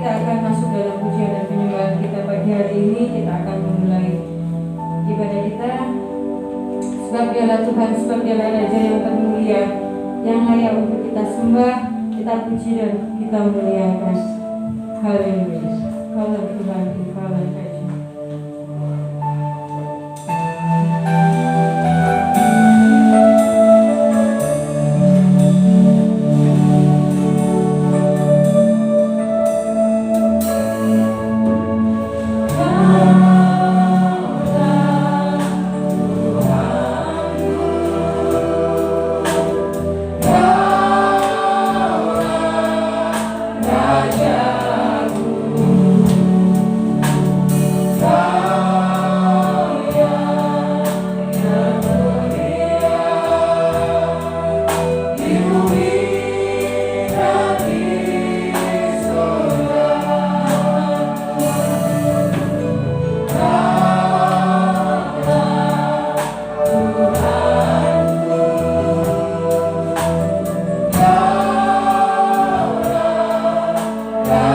kita akan masuk dalam pujian dan penyembahan kita pagi hari ini. Kita akan memulai ibadah kita. Sebab Dialah Tuhan, sebab Dialah Raja yang termulia, yang layak untuk kita sembah, kita puji dan kita muliakan. Haleluya. Kalau Tuhan, kalau Raja. Bye.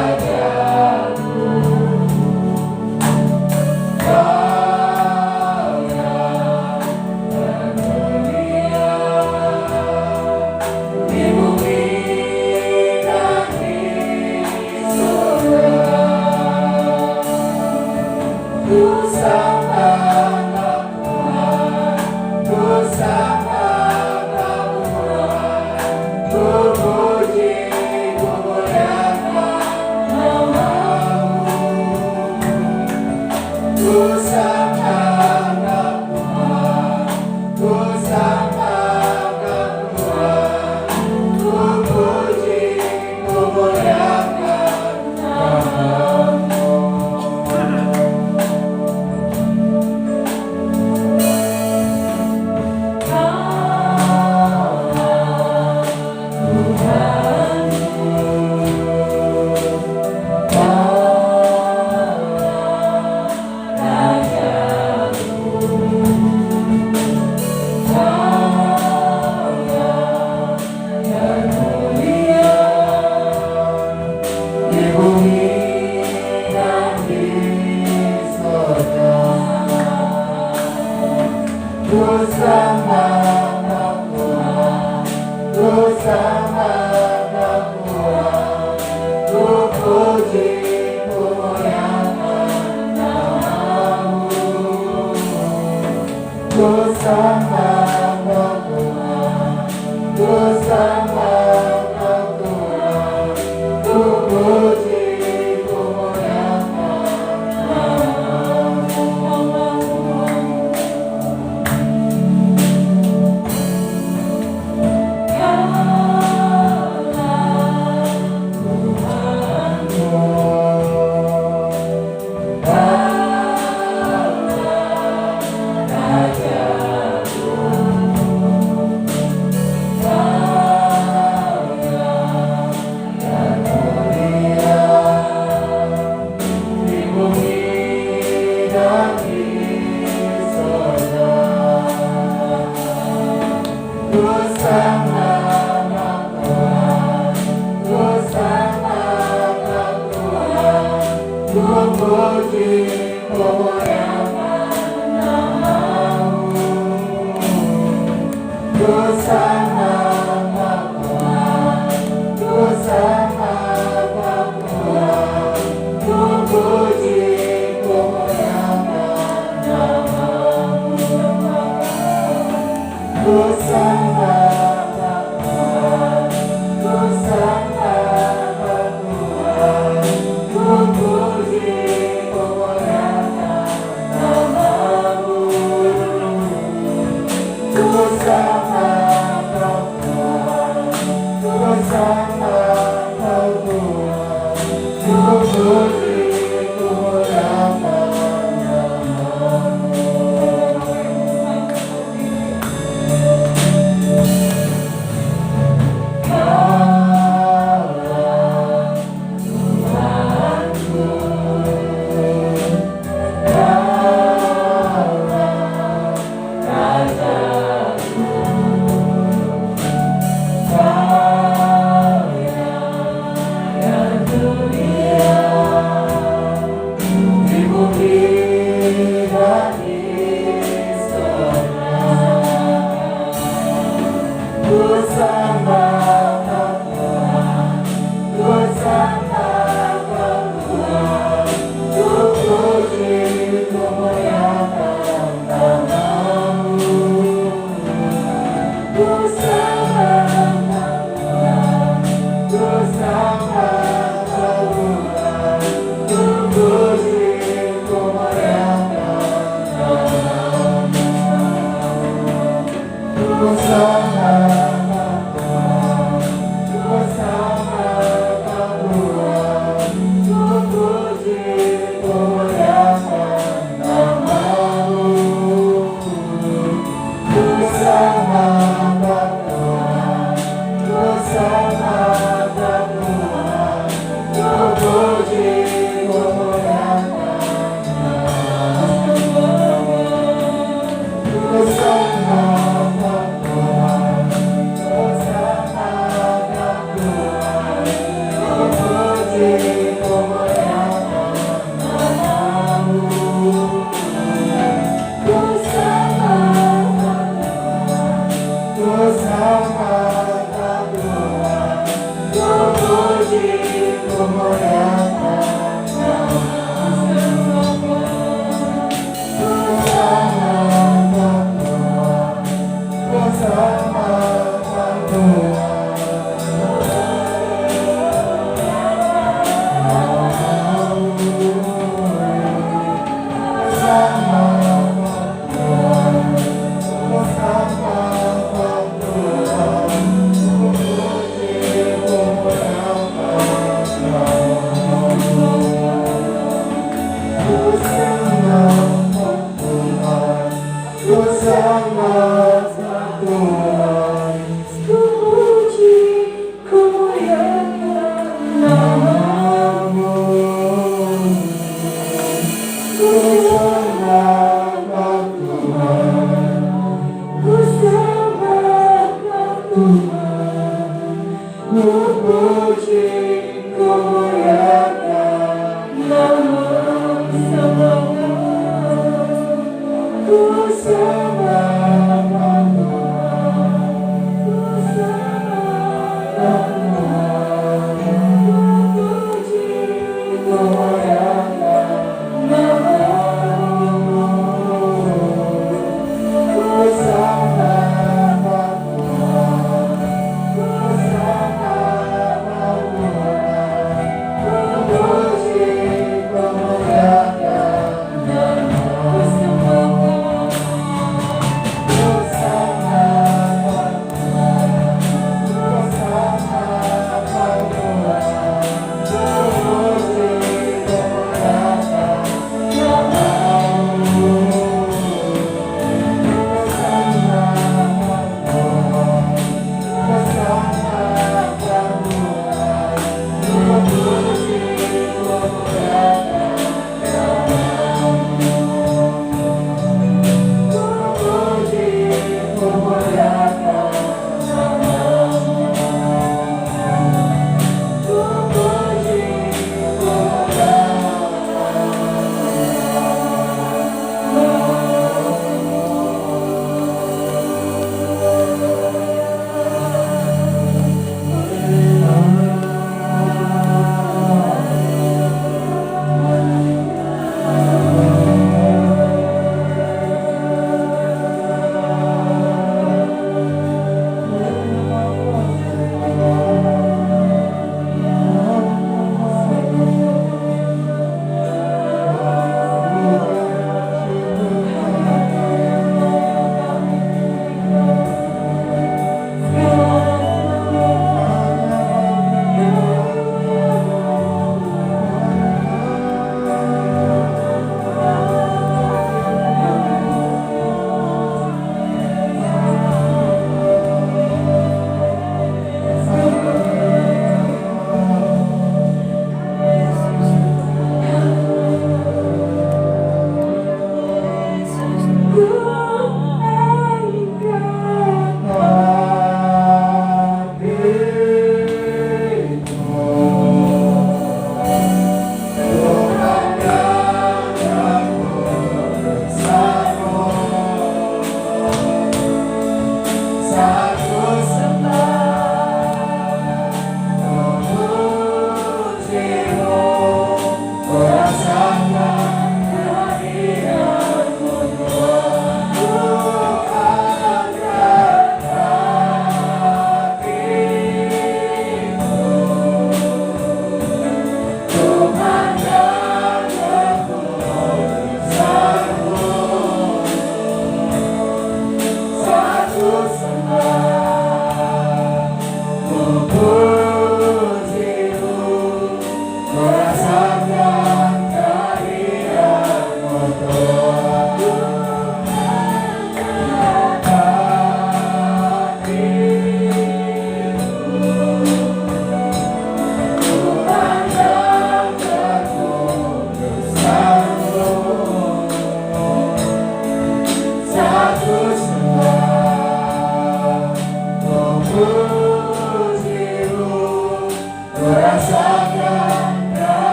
Rasakan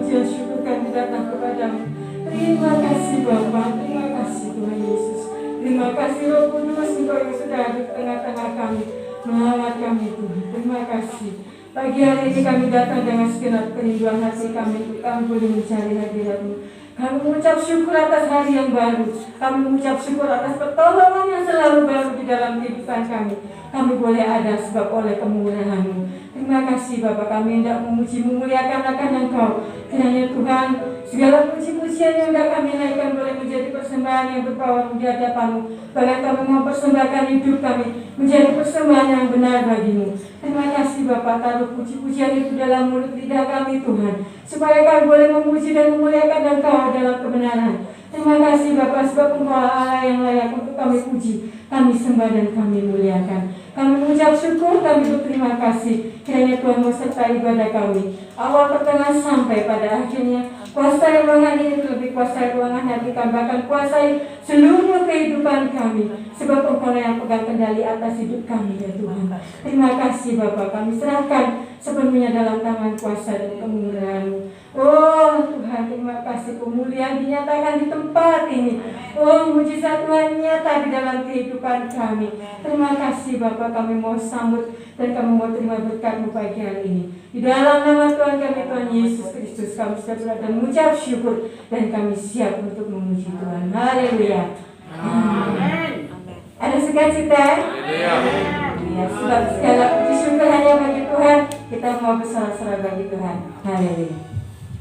pujian syukur kami datang kepadamu. Terima kasih Bapa, terima kasih Tuhan Yesus. Terima kasih Roh Kudus, Engkau yang sudah ada di tengah-tengah kami, merawat kami Tuhan. Terima kasih. Pagi hari ini kami datang dengan segenap kerinduan hati kami untuk kami boleh mencari hadirat-Mu. Kami mengucap syukur atas hari yang baru. Kami mengucap syukur atas pertolongan yang selalu baru di dalam kehidupan kami. Kami boleh ada sebab oleh kemurahan-Mu. Terima kasih Bapa, kami hendak memuji memuliakan akan Engkau. Kiranya Tuhan, segala puji-pujian yang hendak kami naikkan boleh menjadi persembahan yang berbawa di hadapan-Mu. Bahkan kami mau persembahkan hidup kami menjadi persembahan yang benar bagi-Mu. Terima kasih Bapa, taruh puji-pujian itu dalam mulut lidah kami Tuhan, supaya kami boleh memuji dan memuliakan Engkau dalam kebenaran. Terima kasih Bapa, sebab Engkau Allah yang layak untuk kami puji, kami sembah dan kami muliakan. Kami mengucap syukur, kami berterima kasih. Kiranya Tuhan sertai ibadah kami, awal pertengahan sampai pada akhirnya. Kuasai ruangan ini, lebih kuasai ruangan hati kami, bahkan kuasai seluruh kehidupan kami, sebab Engkau yang pegang kendali atas hidup kami ya Tuhan. Terima kasih Bapa, kami serahkan sepenuhnya dalam tangan kuasa dan kemurahan-Mu. Oh Tuhan, terima kasih, kemuliaan dinyatakan di tempat ini. Oh, mujizat Tuhan nyata di dalam kehidupan kami. Terima kasih Bapa, kami mau sambut dan kami mau terima berkat-Mu pagi hari ini. Di dalam nama Tuhan kami, Tuhan Yesus Kristus, kami sudah berdoa dan mengucap syukur, dan kami siap untuk memuji Tuhan. Haleluya. Amin. Ada sukacita? Ya, sebab segala puji syukur hanya bagi Tuhan. Kita mau bersorak-sorai bagi Tuhan. Haleluya.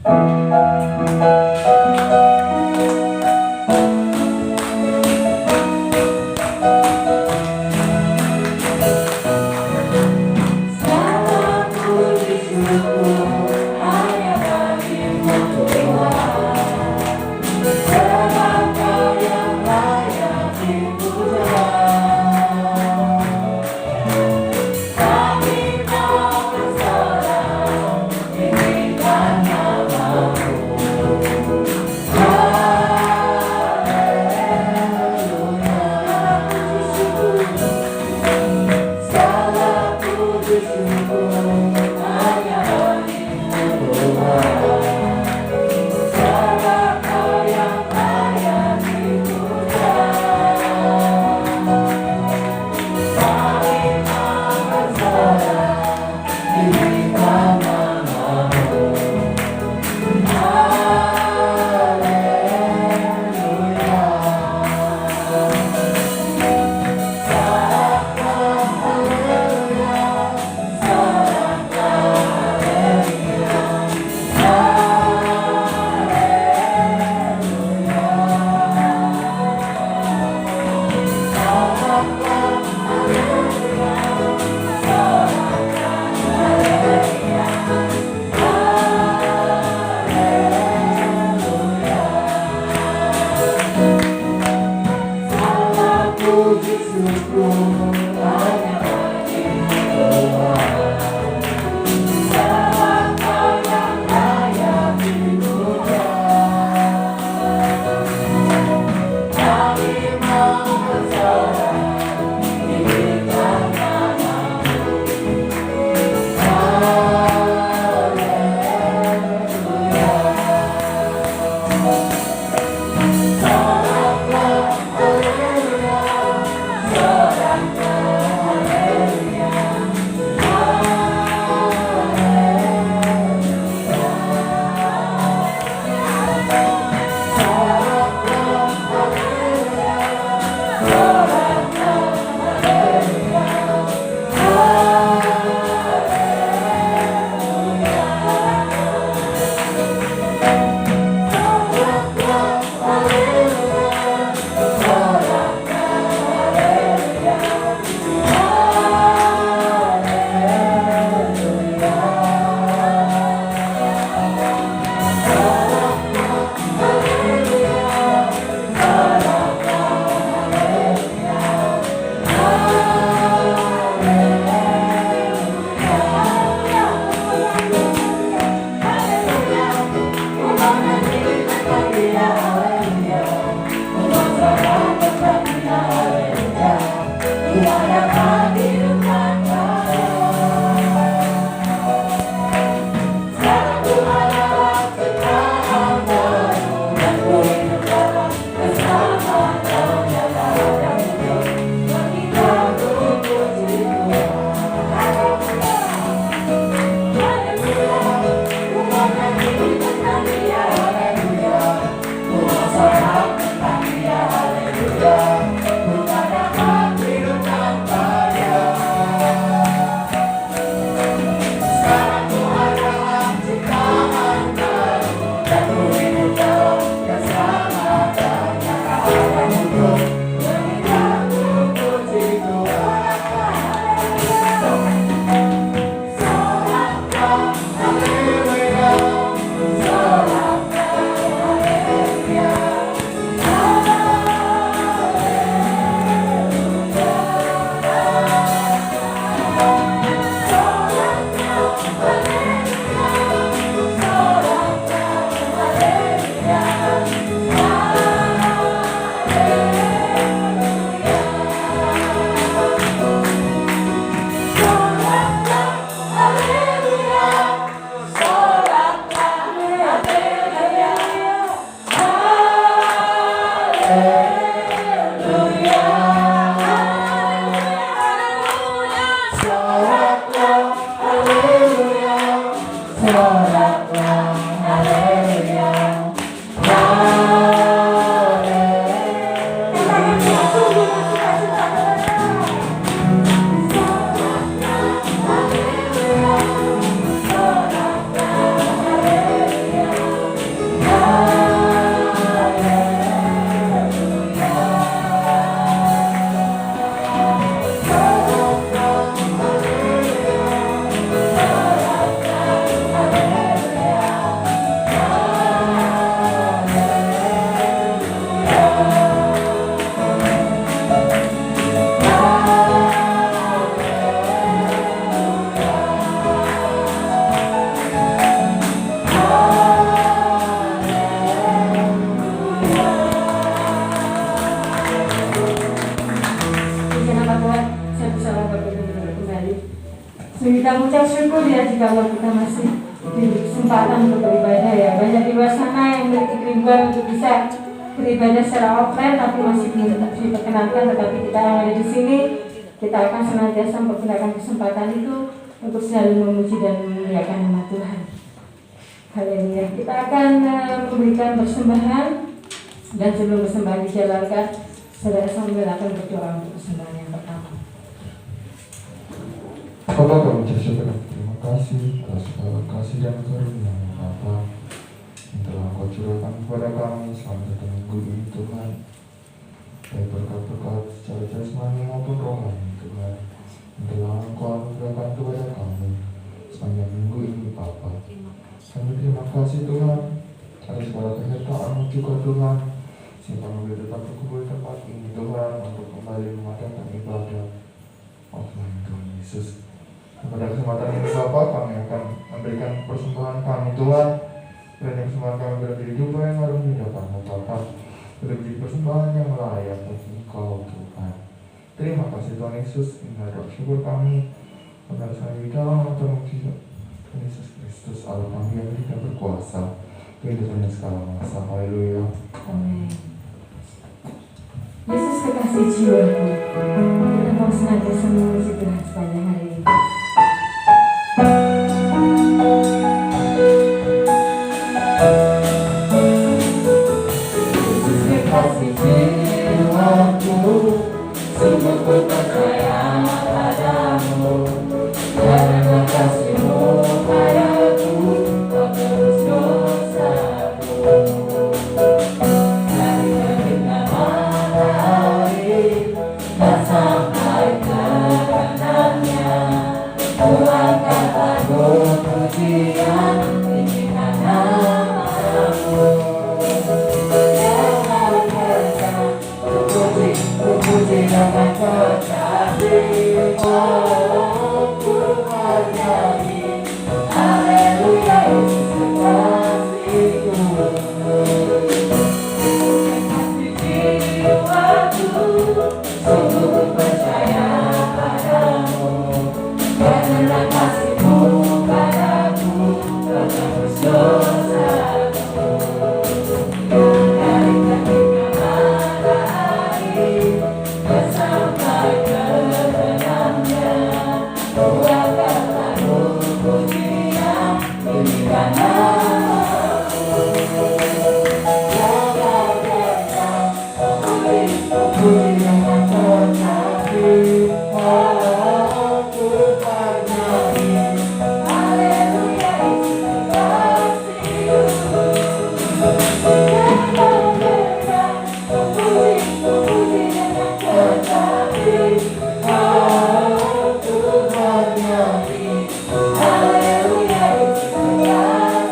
Ah Kita mengucap syukur ya jika kita masih diberi kesempatan untuk beribadah ya. Banyak di luar sana yang memiliki kerinduan untuk bisa beribadah secara offline tapi masih belum diperkenankan. Tetapi kita yang ada di sini, kita akan senantiasa menggunakan kesempatan itu untuk selalu memuji dan memuliakan nama Tuhan. Haleluya. Kita akan memberikan persembahan, dan sebelum persembahan dijalankan, saudara Samuel akan berdoa untuk persembahan yang pertama. Bapak, kami ucapkan terima kasih atas segala kasih dan karunia Bapa yang telah Engkau curahkan kepada kami selama satu minggu ini Tuhan. Baik berkat-berkat secara jasmani maupun rohani Tuhan yang telah Engkau anugerahkan kepada kami sepanjang minggu ini Bapa. Kami terima kasih Tuhan atas segala penyertaan juga Tuhan sehingga kami tetap berkumpul di tempat ini Tuhan untuk kembali mengadakan ibadah offline Tuhan Yesus. Pada kesempatan ini Bapak, kami akan memberikan persembahan kami Tuhan. Dan persembahan kami berada di jumpa yang baru di hadapan Bapak. Beri persembahan yang layak bagi Engkau Tuhan. Terima kasih Tuhan Yesus. Inilah doa syukur kami. Benar sekali di dalam nama Tuhan Yesus Kristus Allah kami yang tidak berkuasa. Kehidupannya segala masa. Haleluya. Amin. Yesus kekasih jiwaku, kita mau senantiasa memuji Tuhan sepanjang hari ini. Sungguh ku percaya padamu, karena kasih-Mu padaku, Kau tebus dosaku. Dari terbitnya matahari dan sampai ke kanannya, ku angkat lagu pujian, tinggikan nama-Mu. Puji dengan kekasih, oh ku bernyanyi, haleluya Yesus kekasihku. Kekasih jiwaku, sungguh ku percaya padamu, karena kasih-Mu padaku, Kau tebus dosaku. Dari terbitnya matahari sampai ke benamnya, ku angkat lagu pujian, tinggikan nama-Mu. Jaga datang, puji dengan kekasih, oh ku bernyanyi, haleluya Yesus kekasihku. Puji dengan kekasih, oh ku bernyanyi, haleluya Yesus kekasihku.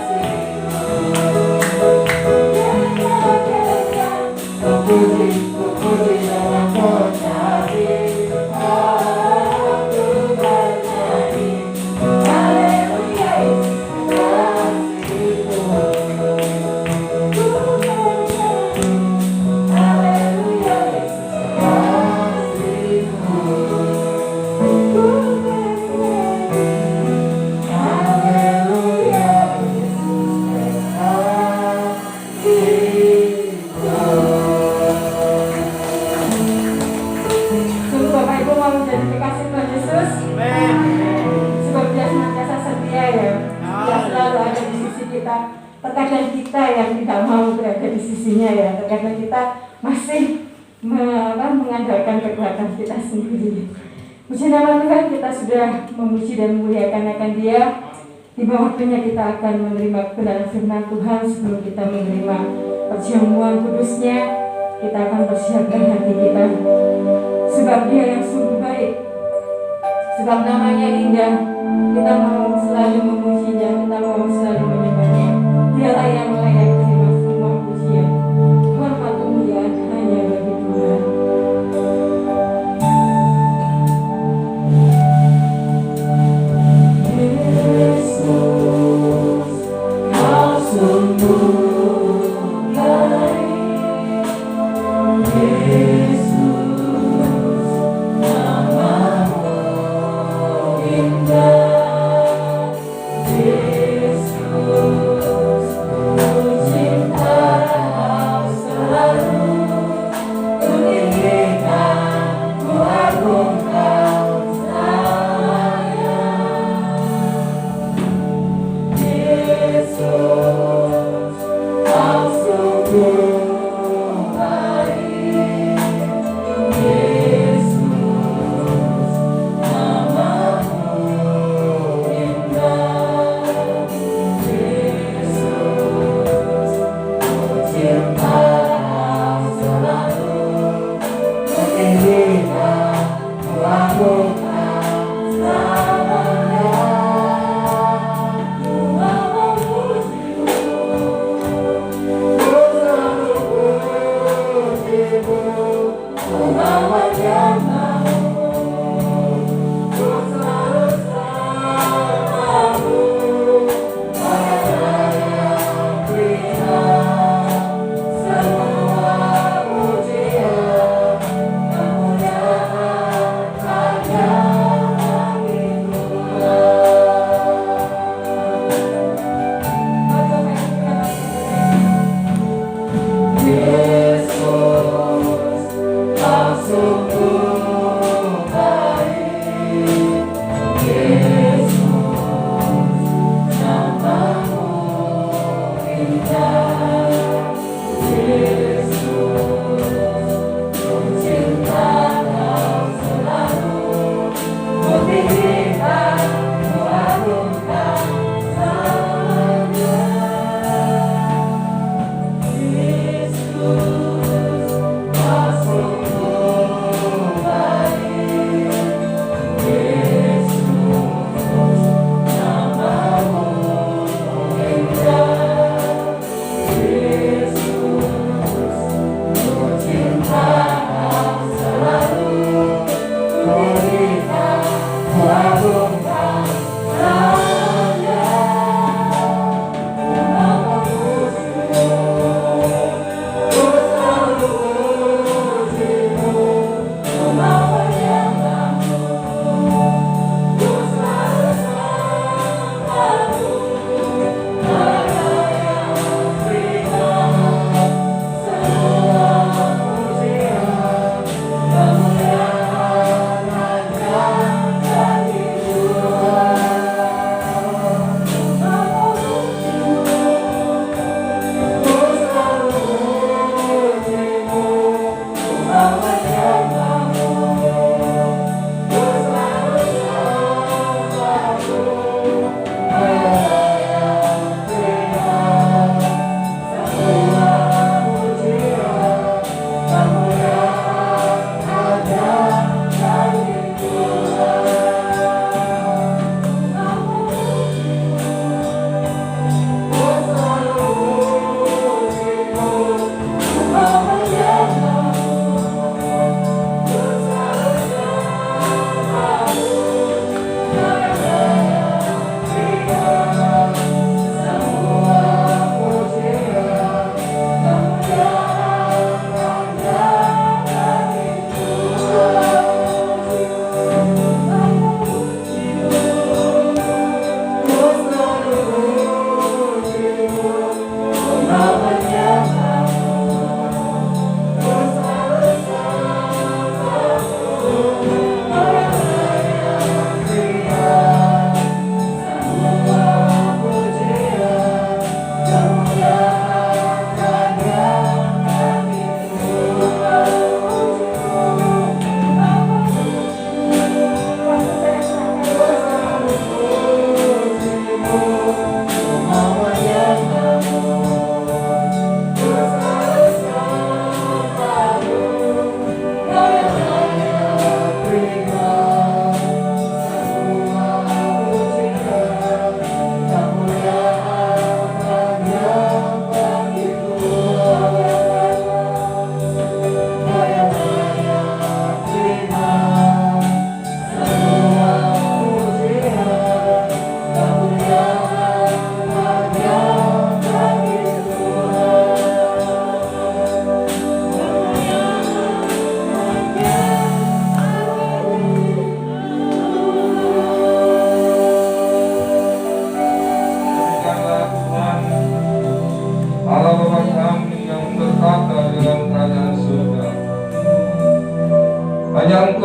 sisi kita. Terkadang kita yang tidak mau berada di sisinya ya, terkadang kita masih mengandalkan kekuatan kita sendiri. Puji nama Tuhan, kita sudah memuji dan memuliakan akan Dia. Tiba waktunya kita akan menerima kebenaran firman Tuhan. Sebelum kita menerima perjamuan kudusnya, kita akan persiapkan hati kita. Sebab Dia yang sungguh baik, sebab namanya indah, kita mau selalu memujinya, kita mau selalu menyembahnya. Dialah yang layak terima semua pujian, hormat kemuliaan hanya bagi Tuhan. Yesus, Kau sungguh baik. Yesus, namamu indah.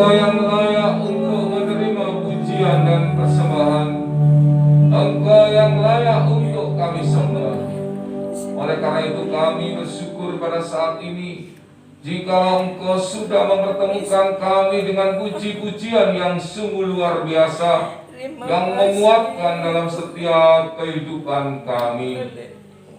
Engkau yang layak untuk menerima pujian dan persembahan. Engkau yang layak untuk kami sembah. Oleh karena itu kami bersyukur pada saat ini, jika Engkau sudah mempertemukan kami dengan puji-pujian yang sungguh luar biasa, yang menguatkan dalam setiap kehidupan kami.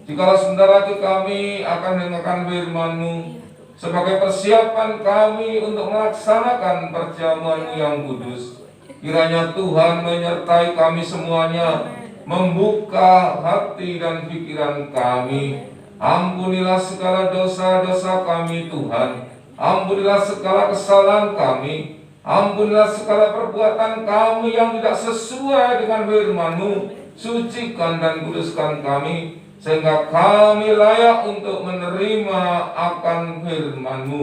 Jikalau sebentar lagi kami akan mendengarkan firman-Mu sebagai persiapan kami untuk melaksanakan perjamuan-Mu yang kudus, kiranya Tuhan menyertai kami semuanya, membuka hati dan pikiran kami. Ampunilah segala dosa-dosa kami Tuhan, ampunilah segala kesalahan kami, ampunilah segala perbuatan kami yang tidak sesuai dengan firman-Mu. Sucikan dan kuduskan kami, sehingga kami layak untuk menerima akan firman-Mu.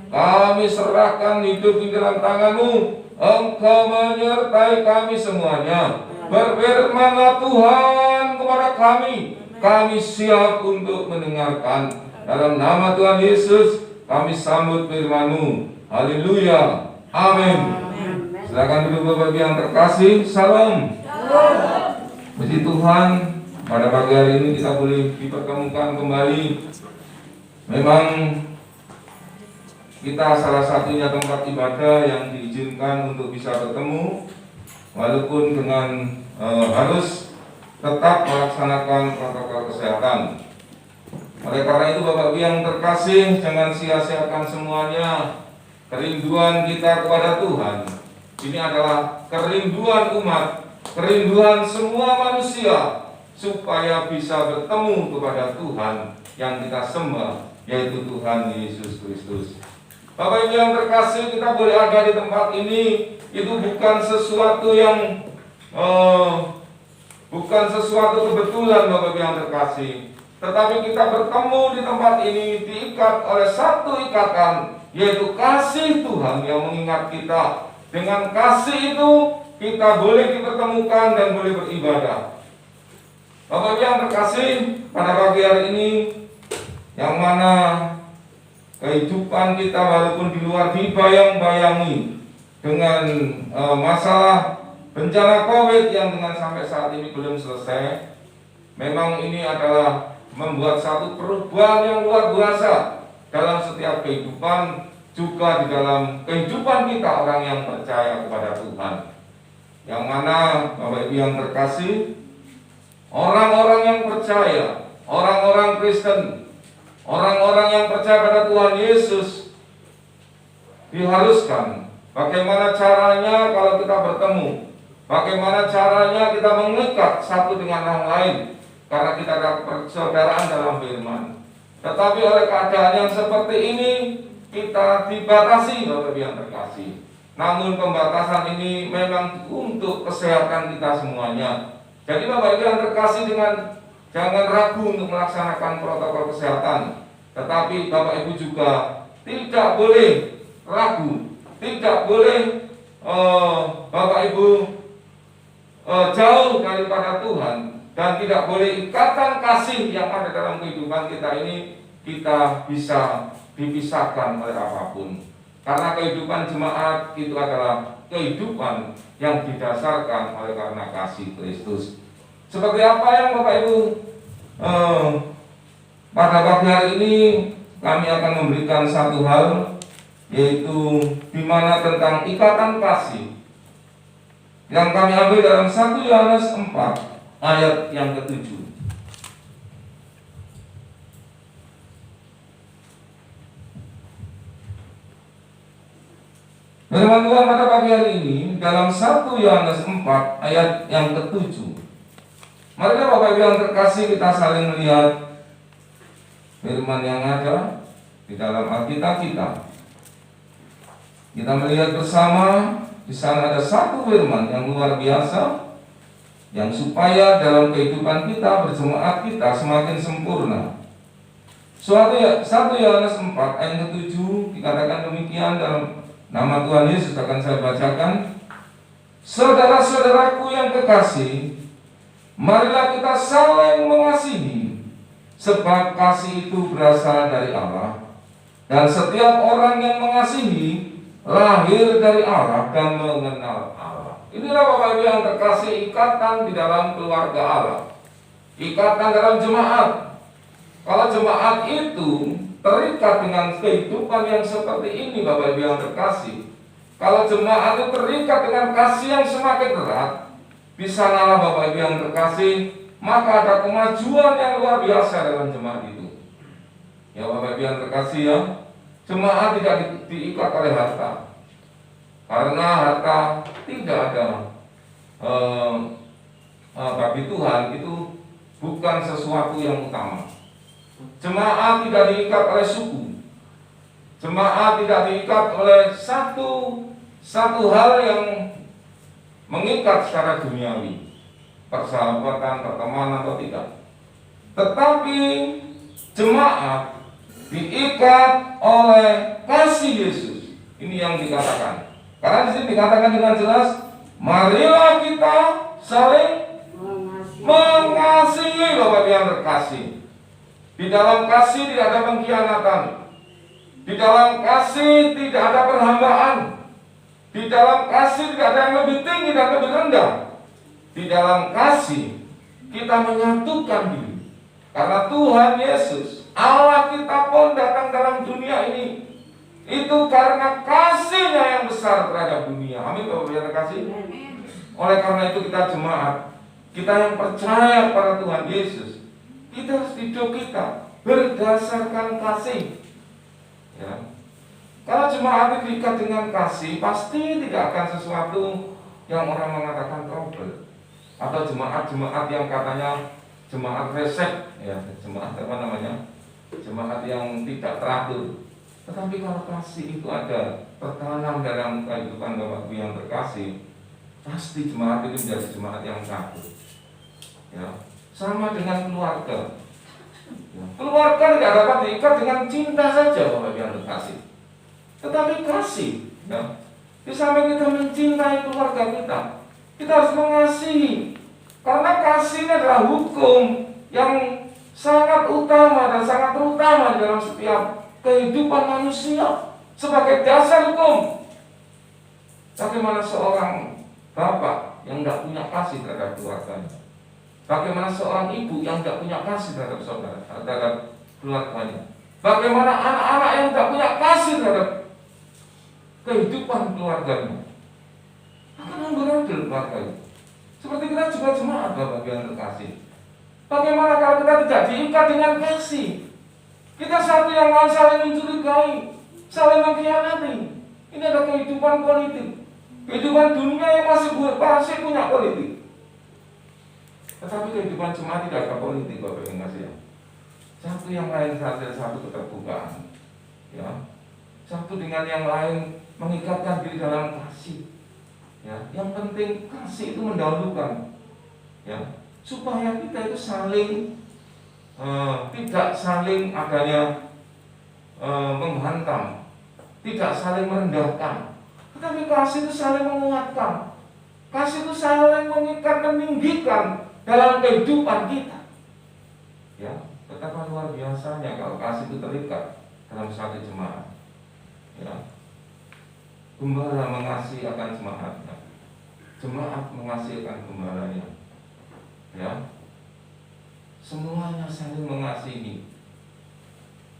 Kami serahkan hidup di dalam tangan-Mu. Engkau menyertai kami semuanya. Berfirmanlah Tuhan kepada kami. Kami siap untuk mendengarkan. Dalam nama Tuhan Yesus kami sambut firman-Mu. Haleluya. Amin. Silakan duduk Bapak yang terkasih. Salam. Puji Tuhan, pada pagi hari ini kita boleh dipertemukan kembali. Memang kita salah satunya tempat ibadah yang diizinkan untuk bisa bertemu, walaupun dengan harus tetap melaksanakan protokol kesehatan. Oleh karena itu Bapak Ibu yang terkasih, jangan sia-siakan semuanya kerinduan kita kepada Tuhan. Ini adalah kerinduan umat, kerinduan semua manusia, supaya bisa bertemu kepada Tuhan yang kita sembah, yaitu Tuhan Yesus Kristus. Bapak Ibu yang terkasih, kita boleh ada di tempat ini, itu bukan sesuatu yang bukan sesuatu kebetulan Bapak Ibu yang terkasih, tetapi kita bertemu di tempat ini diikat oleh satu ikatan, yaitu kasih Tuhan yang mengingat kita. Dengan kasih itu kita boleh dipertemukan dan boleh beribadah. Bapak Ibu yang terkasih, pada pagi hari ini, yang mana kehidupan kita walaupun di luar dibayang-bayangi dengan masalah bencana COVID yang dengan sampai saat ini belum selesai, memang ini adalah membuat satu perubahan yang luar biasa dalam setiap kehidupan, juga di dalam kehidupan kita orang yang percaya kepada Tuhan. Yang mana Bapak Ibu yang terkasih, orang-orang yang percaya, orang-orang Kristen, orang-orang yang percaya pada Tuhan Yesus diharuskan bagaimana caranya kalau kita bertemu, bagaimana caranya kita mengikat satu dengan yang lain, karena kita ada persaudaraan dalam firman. Tetapi oleh keadaan yang seperti ini, kita dibatasi Bapak Ibu yang terkasih. Namun pembatasan ini memang untuk kesehatan kita semuanya. Jadi Bapak Ibu yang terkasih, jangan ragu untuk melaksanakan protokol kesehatan. Tetapi Bapak Ibu juga tidak boleh ragu, tidak boleh Bapak Ibu jauh daripada Tuhan, dan tidak boleh ikatan kasih yang ada dalam kehidupan kita ini kita bisa dipisahkan oleh apapun. Karena kehidupan jemaat itu adalah kehidupan yang didasarkan oleh karena kasih Kristus. Seperti apa yang Bapak Ibu pada pagi hari ini kami akan memberikan satu hal, yaitu di mana tentang ikatan kasih yang kami ambil dalam 1 Yohanes 4 ayat yang ke-7. Firman Tuhan pada pagi hari ini dalam 1 Yohanes 4 ayat yang ke-7. Mari Bapak Ibu yang terkasih, kita saling melihat firman yang ada di dalam Alkitab kita. Kita melihat bersama, di sana ada satu firman yang luar biasa, yang supaya dalam kehidupan kita, berjemaat kita semakin sempurna. 1 Yohanes 4 ayat ke-7 dikatakan demikian dalam nama Tuhan Yesus, akan saya bacakan. Saudara-saudaraku yang kekasih, marilah kita saling mengasihi, sebab kasih itu berasal dari Allah. Dan setiap orang yang mengasihi lahir dari Allah dan mengenal Allah. Inilah Bapak Ibu yang terkasih, ikatan di dalam keluarga Allah, ikatan dalam jemaat. Kalau jemaat itu terikat dengan kehidupan yang seperti ini Bapak Ibu yang terkasih, kalau jemaat itu terikat dengan kasih yang semakin erat, di sanalah Bapak Ibu yang terkasih, maka ada kemajuan yang luar biasa dalam jemaat itu. Ya Bapak Ibu yang terkasih ya, jemaat tidak diikat oleh harta, karena harta tidak ada bagi Tuhan itu bukan sesuatu yang utama. Jemaat tidak diikat oleh suku, jemaat tidak diikat oleh satu hal yang mengikat secara duniawi, persahabatan, pertemanan atau tidak. Tetapi jemaat diikat oleh kasih Yesus. Ini yang dikatakan. Karena di sini dikatakan dengan jelas, marilah kita saling mengasihi Bapak yang terkasih. Di dalam kasih tidak ada pengkhianatan. Di dalam kasih tidak ada perhambaan. Di dalam kasih tidak ada yang lebih tinggi dan lebih rendah. Di dalam kasih kita menyatukan diri. Karena Tuhan Yesus, Allah kita pun datang dalam dunia ini itu karena kasih-Nya yang besar terhadap dunia. Amin Bapak yang terkasih. Oleh karena itu kita jemaat, kita yang percaya pada Tuhan Yesus, kita harus hidup kita berdasarkan kasih. Ya. Kalau jemaat itu diikat dengan kasih, pasti tidak akan sesuatu yang orang mengatakan trouble. Atau jemaat-jemaat yang katanya jemaat resep, ya, jemaat apa namanya? Jemaat yang tidak teratur. Tetapi kalau kasih itu ada tertanam dalam kehidupan Bapak Ibu yang terkasih, pasti jemaat itu menjadi jemaat yang teratur. Ya, sama dengan keluarga. Ya, keluarga tidak dapat diikat dengan cinta saja Bapak Ibu yang terkasih, tetapi kasih. Ya, di samping kita mencintai keluarga kita harus mengasihi. Karena kasih ini adalah hukum yang sangat utama dan sangat terutama dalam setiap kehidupan manusia sebagai dasar hukum. Bagaimana seorang bapak yang tidak punya kasih terhadap keluarganya? Bagaimana seorang ibu yang tidak punya kasih terhadap saudara, terhadap keluarganya? Bagaimana anak-anak yang tidak punya kasih terhadap kehidupan keluarganya? Akan amburadul keluarga itu. Seperti kita juga jemaat Bapak yang terkasih. Bagaimana kalau kita tidak diikat dengan kasih? Kita satu yang lain saling mencurigai, saling mengkhianati. Ini adalah kehidupan politik, kehidupan dunia yang masih punya politik. Tetapi kehidupan jemaat tidak ada politik Bapak yang kasih. Satu yang lain saja, satu keterbukaan. Ya, satu dengan yang lain mengikatkan diri dalam kasih. Ya, yang penting kasih itu mendahulukan, ya, supaya kita itu saling tidak saling adanya menghantam, tidak saling merendahkan, tetapi kasih itu saling menguatkan, kasih itu saling mengikat, meninggikan dalam kehidupan kita. Ya, betapa luar biasanya kalau kasih itu terikat dalam satu jemaat. Ya, gembala mengasihi akan jemaatnya, jemaat mengasihi akan gembalanya. Ya, semuanya saling mengasihi.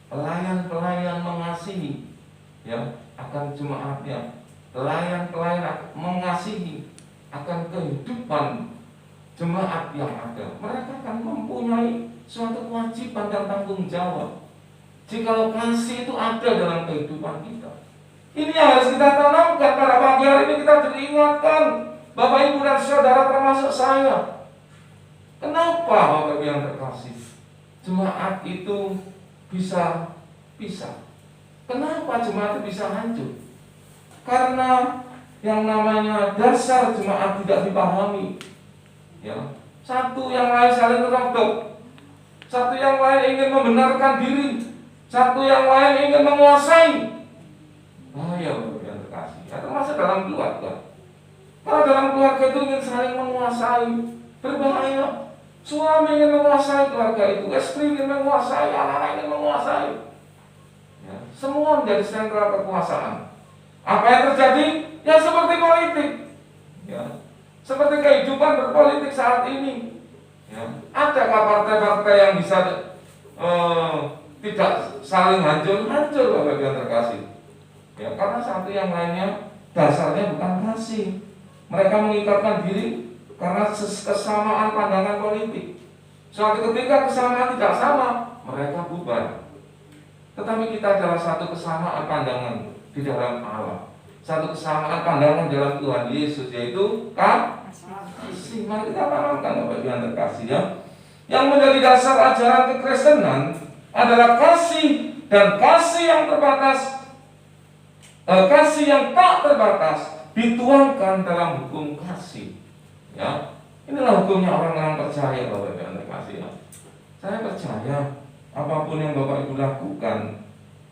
Pelayan-pelayan mengasihi, ya, akan jemaatnya. Pelayan-pelayan mengasihi akan kehidupan jemaat yang ada. Mereka akan mempunyai suatu kewajiban dan tanggung jawab. Jikalau kasih itu ada dalam kehidupan kita, ini yang harus kita tanamkan. Pada pagi hari ini kita diingatkan, Bapak Ibu dan Saudara termasuk saya. Kenapa Bapak Ibu yang terkasih, jemaat itu bisa pisah? Kenapa jemaat itu bisa hancur? Karena yang namanya dasar jemaat tidak dipahami. Ya, satu yang lain saling meroboh, satu yang lain ingin membenarkan diri, satu yang lain ingin menguasai. Bahaya Bapak Ibu yang terkasih. Ya, termasuk dalam keluarga. Kalau dalam keluarga itu ingin saling menguasai, berbahaya. Suami ingin menguasai keluarga itu, istri ingin menguasai, anak-anak ingin menguasai. Ya, semua menjadi sentral kekuasaan. Apa yang terjadi? Ya seperti politik, ya, seperti kehidupan berpolitik saat ini. Ya. Adakah partai-partai yang bisa tidak saling hancur Bapak Ibu yang terkasih? Ya, karena satu yang lainnya dasarnya bukan kasih. Mereka mengikatkan diri karena kesamaan pandangan politik. Suatu ketika kesamaan tidak sama, mereka bubar. Tetapi kita adalah satu kesamaan pandangan di dalam Allah. Satu kesamaan pandangan dalam Tuhan Yesus, yaitu kasih. Mari kita tanamkan Bapak Ibu yang terkasih, ya. Yang menjadi dasar ajaran kekristenan adalah kasih, dan kasih yang terbatas, kasih yang tak terbatas dituangkan dalam hukum kasih. Ya, inilah hukumnya orang-orang percaya Bapak Ibu yang terkasih, ya. Saya percaya apapun yang Bapak Ibu lakukan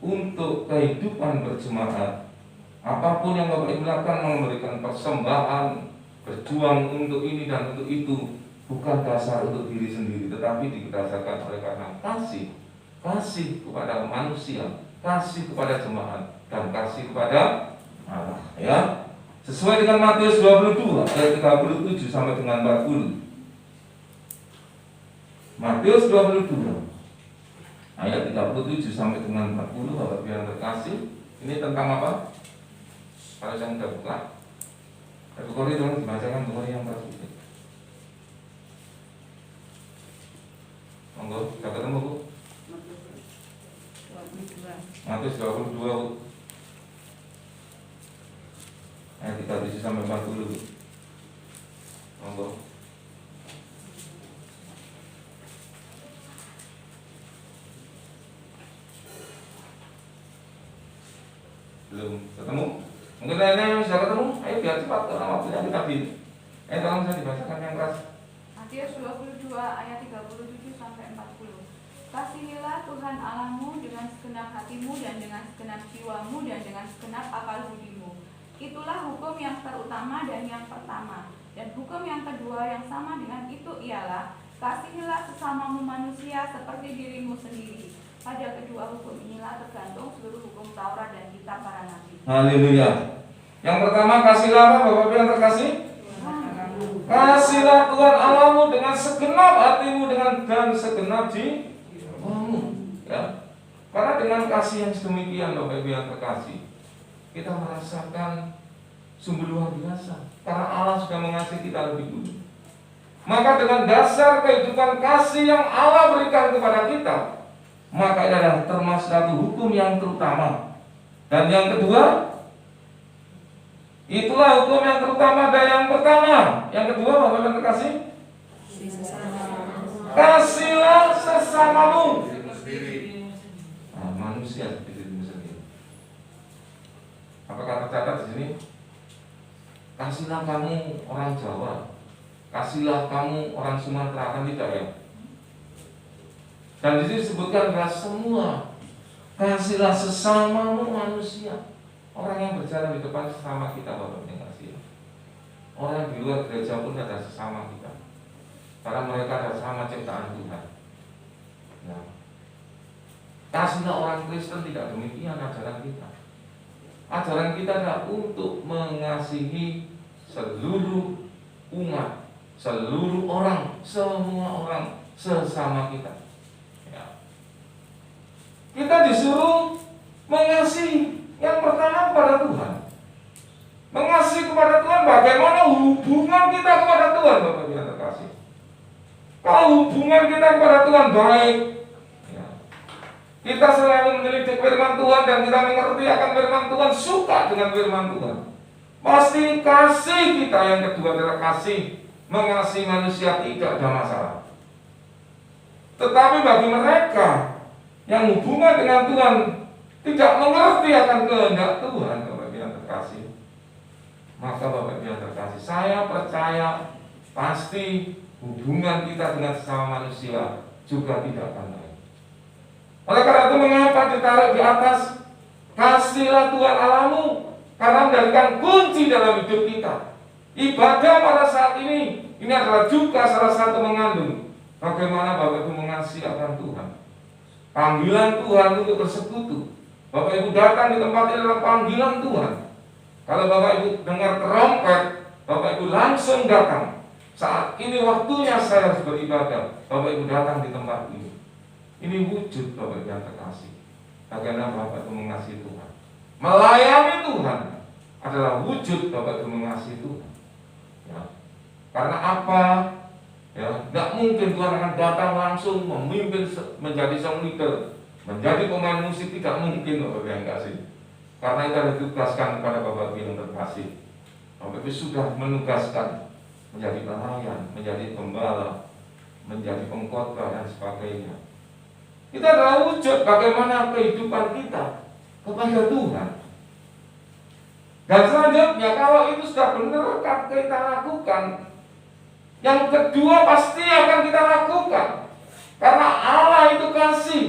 untuk kehidupan berjemaat, apapun yang Bapak Ibu lakukan, memberikan persembahan, berjuang untuk ini dan untuk itu, bukan dasar untuk diri sendiri, tetapi didasarkan oleh karena kasih. Kasih kepada manusia, kasih kepada jemaat, dan kasih kepada Allah, ya. Sesuai dengan Matius 22 ayat 37 sampai dengan 40. Matius 22 ayat 37 sampai dengan 40, Bapak Ibu yang terkasih. Ini tentang apa? Kalau saya sudah buka, Bukhari tolong dibacakan, Bukhari yang tersebut. Monggo, sudah ketemu Bu? Matius 22 Bu. Ayat 37 sampai 40 Bu. Monggo. Belum ketemu? Mungkin lainnya yang sudah ketemu, ayo biar cepat karena waktunya kita habis. Tolong saya dibacakan yang keras. Matius 22 ayat 37 sampai 40. Kasihilah Tuhan Allahmu dengan segenap hatimu dan dengan segenap jiwamu dan dengan segenap akal budimu. Itulah hukum yang terutama dan yang pertama. Dan hukum yang kedua yang sama dengan itu ialah kasihilah sesamamu manusia seperti dirimu sendiri. Pada kedua hukum inilah tergantung seluruh hukum Taurat dan kitab para nabi. Haleluya. Yang pertama, kasihlah apa Bapak Ibu yang terkasih? Kasihlah Tuhan Allahmu dengan segenap hatimu dan segenap jiwamu, ya. Karena dengan kasih yang sedemikian Bapak Ibu yang terkasih, kita merasakan sungguh luar biasa. Karena Allah sudah mengasihi kita lebih dulu. Maka dengan dasar kehidupan kasih yang Allah berikan kepada kita, maka ini adalah termasuk satu hukum yang terutama. Dan yang kedua, itulah hukum yang terutama dan yang pertama. Yang kedua, Bapak Ibu yang terkasih, kasihlah sesamamu. Nah, manusia seperti dirimu sendiri. Apakah tercatat di sini? Kasihlah kamu orang Jawa, kasihlah kamu orang Sumatera, kan tidak ya? Dan di sini disebutkan adalah semua. Kasihlah sesamamu manusia. Orang yang berjalan di depan sesama kita, Bapak yang kasih. Orang di luar gereja pun ada sesama kita, karena mereka adalah sama ciptaan Tuhan. Nah, kasihlah orang Kristen tidak demikian ajaran kita. Ajaran kita adalah untuk mengasihi seluruh umat, seluruh orang, semua orang sesama kita. Ya. Kita disuruh mengasihi yang pertama kepada Tuhan. Mengasihi kepada Tuhan, bagaimana hubungan kita kepada Tuhan, Bapak Ibu yang terkasih. Kalau hubungan kita kepada Tuhan baik, ya, kita selalu menyelidik firman Tuhan dan kita mengerti akan firman Tuhan, suka dengan firman Tuhan, pasti kasih kita yang kedua adalah kasih, mengasihi manusia tidak ada masalah. Tetapi bagi mereka yang hubungan dengan Tuhan tidak mengerti akan kehendak Tuhan, Bapak Ibu yang terkasih, maka Bapak Ibu yang terkasih, saya percaya pasti hubungan kita dengan sesama manusia juga tidak akan baik. Oleh karena itu, mengapa ditaruh di atas kasihlah Tuhan Allahmu? Karena menjadikan kunci dalam hidup kita. Ibadah pada saat ini adalah juga salah satu mengandung bagaimana Bapak Ibu mengasihi akan Tuhan. Panggilan Tuhan untuk bersekutu. Bapak Ibu datang di tempat ini adalah panggilan Tuhan Kalau Bapak Ibu dengar trompet, Bapak Ibu langsung datang. Saat ini waktunya saya harus beribadah, Bapak Ibu datang di tempat ini. Ini wujud Bapak Ibu yang terkasih. Bagaimana Bapak Ibu mengasihi Tuhan. Melayani Tuhan adalah wujud Bapak Ibu mengasihi Tuhan. Ya. Karena apa? Ya, nggak mungkin Tuhan akan datang langsung memimpin menjadi song leader, menjadi pemain musik, tidak mungkin Bapak Ibu yang kasih. Karena itu harus ditugaskan kepada Bapak Ibu yang terkasih. Bapak Ibu sudah menugaskan menjadi pelayan, menjadi gembala, menjadi pengkhotbah dan sebagainya. Kita adalah wujud bagaimana kehidupan kita kepada Tuhan. Dan selanjutnya kalau itu sudah benar kita lakukan, yang kedua pasti akan kita lakukan. Karena Allah itu kasih,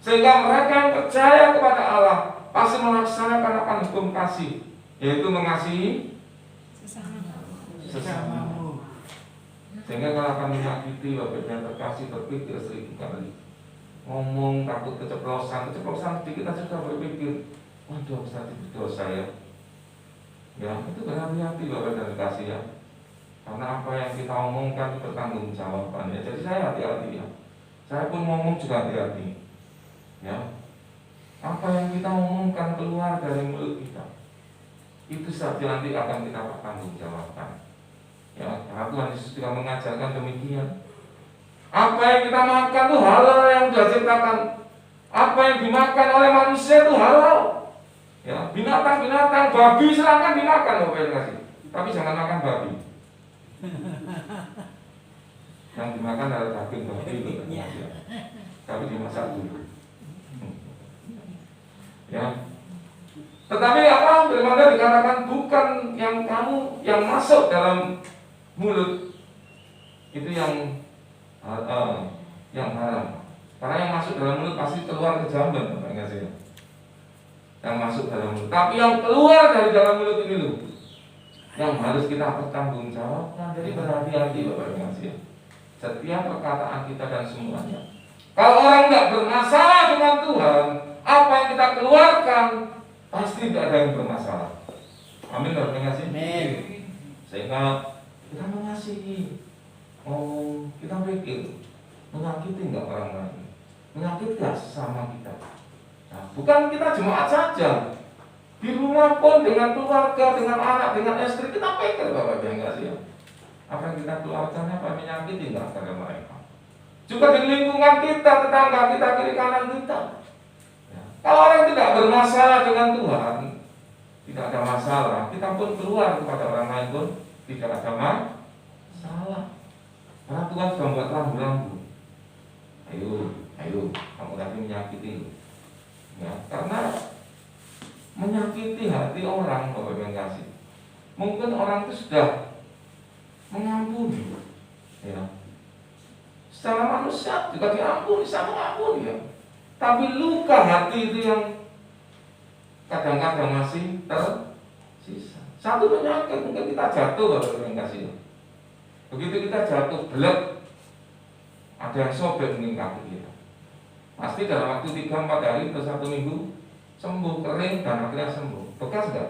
sehingga mereka yang percaya kepada Allah pasti melaksanakan apa hukum kasih, yaitu mengasihi sesama. Sehingga kalau akan menyakiti Bapak yang terkasih, berpikir 1000 kali. Ngomong takut keceplosan sedikit aja sudah berpikir, waduh saya berdosa ya. Ya itu berhati-hati Bapak yang terkasih ya. Karena apa yang kita omongkan itu bertanggung jawabannya. Jadi saya hati-hati ya. Saya pun ngomong juga hati-hati. Ya. Apa yang kita omongkan keluar dari mulut kita, itu saja nanti akan kita bertanggung jawabkan. Ya, karena Tuhan Yesus juga mengajarkan demikian. Apa yang kita makan itu halal yang Dia ciptakan. Apa yang dimakan oleh manusia itu halal. Ya, binatang-binatang, babi silakan dimakan Bapak yang kasih. Tapi jangan makan babi. Yang dimakan adalah daging babi, tapi dimasak dulu. Ya. Tetapi apa? Firman dikatakan bukan yang kamu yang masuk dalam mulut itu yang haram. Karena yang masuk dalam mulut pasti keluar ke jamban, Bapak ingat saya. Yang masuk dalam mulut. Tapi yang keluar dari dalam mulut ini loh, yang harus kita bertanggungjawabkan. Jadi berhati-hati Bapak ingat saya. Setiap perkataan kita dan semuanya. Kalau orang tidak bermasalah dengan Tuhan, apa yang kita keluarkan pasti tidak ada yang bermasalah. Amin, Bapak ingat saya. Sehingga kita mengasihi. Kita pikir menyakiti enggak orang lain, menyakiti enggak sesama kita. Nah, bukan kita jemaat saja, di rumah pun dengan keluarga, dengan anak, dengan istri kita pikir Bapak yang kasih. Apa yang kita keluarkan apa menyakiti enggak kepada mereka. Juga di lingkungan kita, tetangga kita, kiri kanan kita. Ya. Kalau orang tidak bermasalah dengan Tuhan, tidak ada masalah, kita pun keluar kepada orang lain pun tidak ada masalah. Karena Tuhan sudah membuat rambu-rambu. Ayo, kamu tadi menyakiti. Ya, karena menyakiti hati orang, Bapak yang kasih. Mungkin orang itu sudah mengampuni. Ya. Secara manusia juga diampuni, sama mengampuni ya. Tapi luka hati itu yang kadang-kadang masih tersisa. Satu penyakit mungkin kita jatuh, Bapak yang kasih. Begitu kita jatuh belek, ada yang sobek mungkin kaki kita. Pasti dalam waktu 3-4 hari atau 1 minggu sembuh, kering dan akhirnya sembuh. Bekas enggak?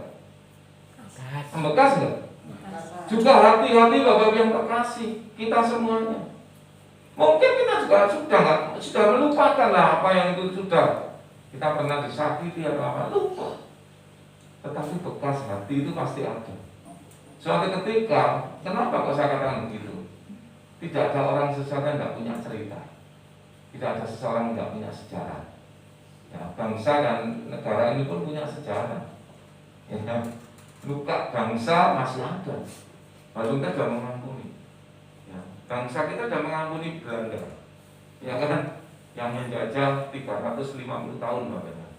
Bekas enggak? Juga hati-hati Bapak yang terkasih, kita semuanya. Mungkin kita juga sudah melupakan lah apa yang itu sudah kita pernah disakiti atau apa, lupa. Tetapi bekas hati itu pasti ada. Suatu ketika, kenapa kok saya katakan begitu? Tidak ada orang seseorang yang tidak punya cerita. Tidak ada seseorang yang tidak punya sejarah. Ya, bangsa dan negara ini pun punya sejarah. Ya, luka bangsa masih ada. Baru kita sudah mengampuni. Ya, bangsa kita sudah mengampuni Belanda. Ya kan? Yang menjajah 350 tahun Bapak.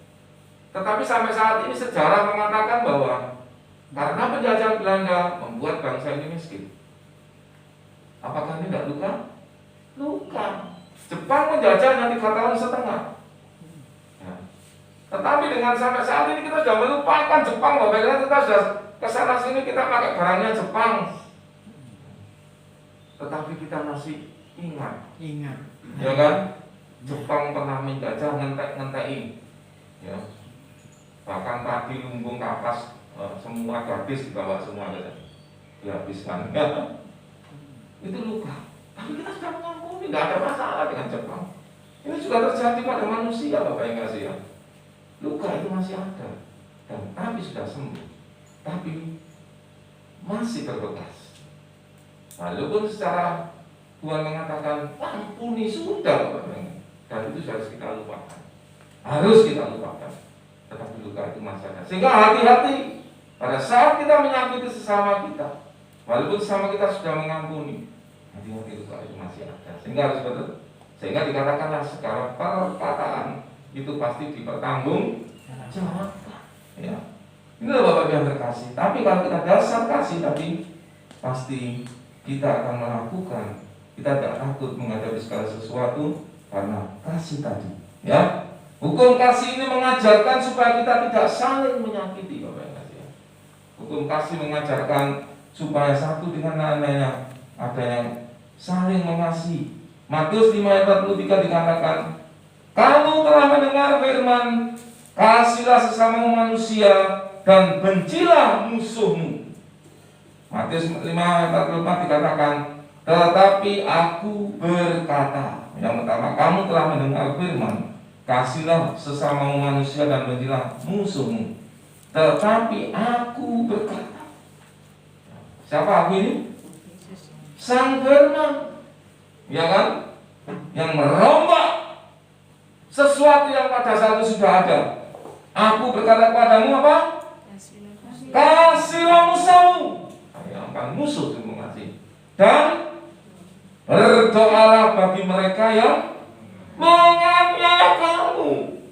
Tetapi sampai saat ini sejarah mengatakan bahwa karena penjajahan Belanda membuat bangsa ini miskin. Apakah ini tidak luka? Luka. Jepang menjajahnya 3,5 tahun. Ya. Tetapi dengan sampai saat ini kita sudah melupakan Jepang, Bapak. Kita sudah kesana sini kita pakai barangnya Jepang. Tetapi kita masih ingat. Ya kan? Jepang pernah menjajah ngentek-ngenteki. Ya. Bahkan tadi lumbung kapas semua gadis dibawa semua saja, dihabiskan. Ya. Itu luka. Tapi kita sudah mengampuni, nggak ada masalah dengan Jepang. Ini juga terjadi pada manusia, Bapak yang kasih ya. Luka itu masih ada, dan tapi sudah sembuh, tapi masih berbekas. Walaupun secara Tuhan mengatakan ampuni sudah, Bapak, dan itu harus kita lupakan. Harus kita lupakan. Tetapi luka itu masih ada. Sehingga hati-hati pada saat kita menyakiti sesama kita, walaupun sesama kita sudah mengampuni, hati-hati luka itu masih ada. Sehingga harus betul. Sehingga dikatakanlah sekarang perkataan itu pasti dipertanggungjawabkan. Ya. Inilah Bapak yang terkasih. Tapi kalau kita dasar kasih tadi, pasti kita akan melakukan. Kita tidak takut menghadapi segala sesuatu karena kasih tadi. Ya. Hukum kasih ini mengajarkan supaya kita tidak saling menyakiti, Bapak yang kasih. Hukum kasih mengajarkan supaya satu dengan lainnya ada yang saling mengasihi. Matius 5:43 dikatakan, kamu telah mendengar firman, kasihlah sesama manusia dan bencilah musuhmu. Matius 5:44 dikatakan, tetapi aku berkata, yang pertama, kamu telah mendengar firman, kasihlah sesama manusia dan bencilah musuhmu. Tetapi aku berkata. Siapa aku ini? Sang firman, ya kan? Yang merombak sesuatu yang pada saat itu sudah ada. Aku berkata kepadamu apa? Kasihlah musuhmu. Yang akan musuh itu mengasihi. Dan berdoalah bagi mereka yang menganiaya kamu.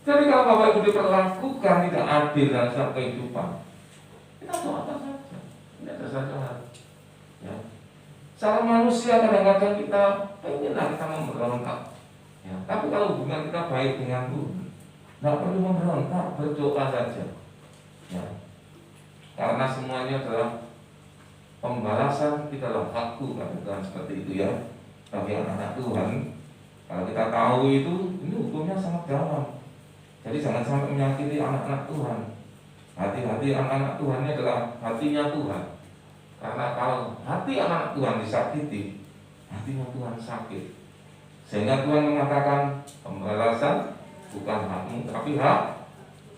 Jadi kalau Bapak Ibu diperlakukan tidak adil dalam setiap kehidupan, kita doakan saja. Tidak ada salah. Ya. Secara manusia kadang-kadang kita pengenlah kita memberontak. Ya. Tapi kalau hubungan kita baik dengan Tuhan, tidak perlu memberontak, berdoa saja. Ya. Karena semuanya adalah pembalasan kita dalam hakku, kan Tuhan seperti itu ya. Bagi anak-anak Tuhan, kalau kita tahu itu, ini hukumnya sangat dalam. Jadi jangan sampai menyakiti anak-anak Tuhan. Hati-hati anak-anak Tuhan ini adalah hatinya Tuhan. Karena kalau hati anak Tuhan disakiti, hatinya Tuhan sakit. Sehingga Tuhan mengatakan pembalasan bukan hakmu, tapi hak.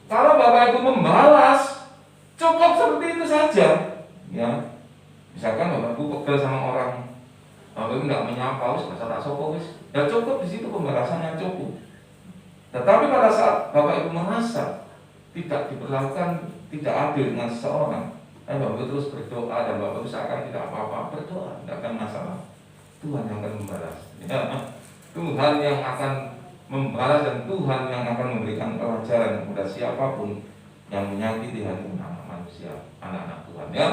Kalau Bapak Ibu membalas, cukup seperti itu saja. Ya, misalkan Bapak Ibu pegel sama orang, Bapak Ibu tidak menyapa, wis masa tak sopo wis, ya cukup di situ pembalasannya cukup. Tetapi pada saat Bapak Ibu merasa tidak diperlakukan tidak adil dengan seseorang, Bapak Ibu terus berdoa dan Bapak Ibu seakan tidak apa-apa, berdoa, tidak akan masalah. Tuhan yang akan membalas. Ya. Tuhan yang akan membalas dan Tuhan yang akan memberikan pelajaran kepada siapapun yang menyakiti hati manusia, anak-anak Tuhan. Ya,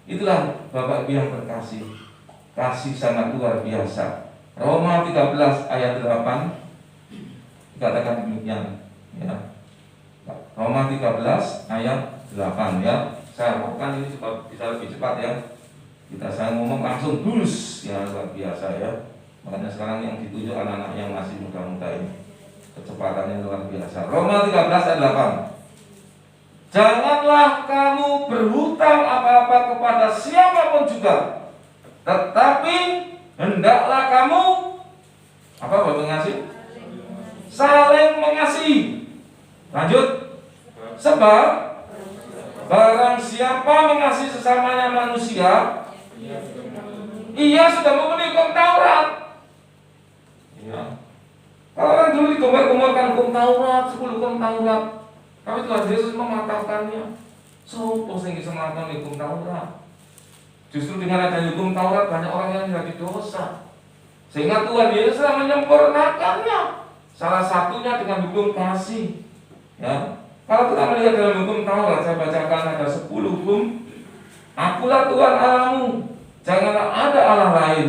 itulah Bapak Ibu yang terkasih, kasih sangat luar biasa. Roma 13 ayat 8 dikatakan demikian. Ya. Roma 13 ayat 8 ya. Saya harapkan ini supaya bisa lebih cepat ya. Saya ngomong langsung bulus ya, luar biasa ya. Makanya sekarang yang dituju anak-anak yang masih muda-muda ini, kecepatannya luar biasa. Roma 13 ayat 8. Janganlah kamu berhutang apa-apa kepada siapapun juga, tetapi hendaklah kamu apa Bapak mengasihi? Saling mengasihi. Lanjut. Sebab barang siapa mengasihi sesamanya manusia, ia sudah memenuhi hukum Taurat. Ya. Kalau orang dulu digembar-gemborkan hukum Taurat, 10 hukum Taurat, tapi Tuhan Yesus mengatakannya, sopo sing bisa melakukan hukum Taurat. Justru dengan adanya hukum Taurat banyak orang yang menjadi dosa. Sehingga Tuhan Yesus telah menyempurnakannya. Salah satunya dengan hukum kasih. Ya. Kalau kita melihat dalam hukum Taurat, saya bacakan ada 10 hukum. Akulah Tuhan Allahmu, janganlah ada Allah lain,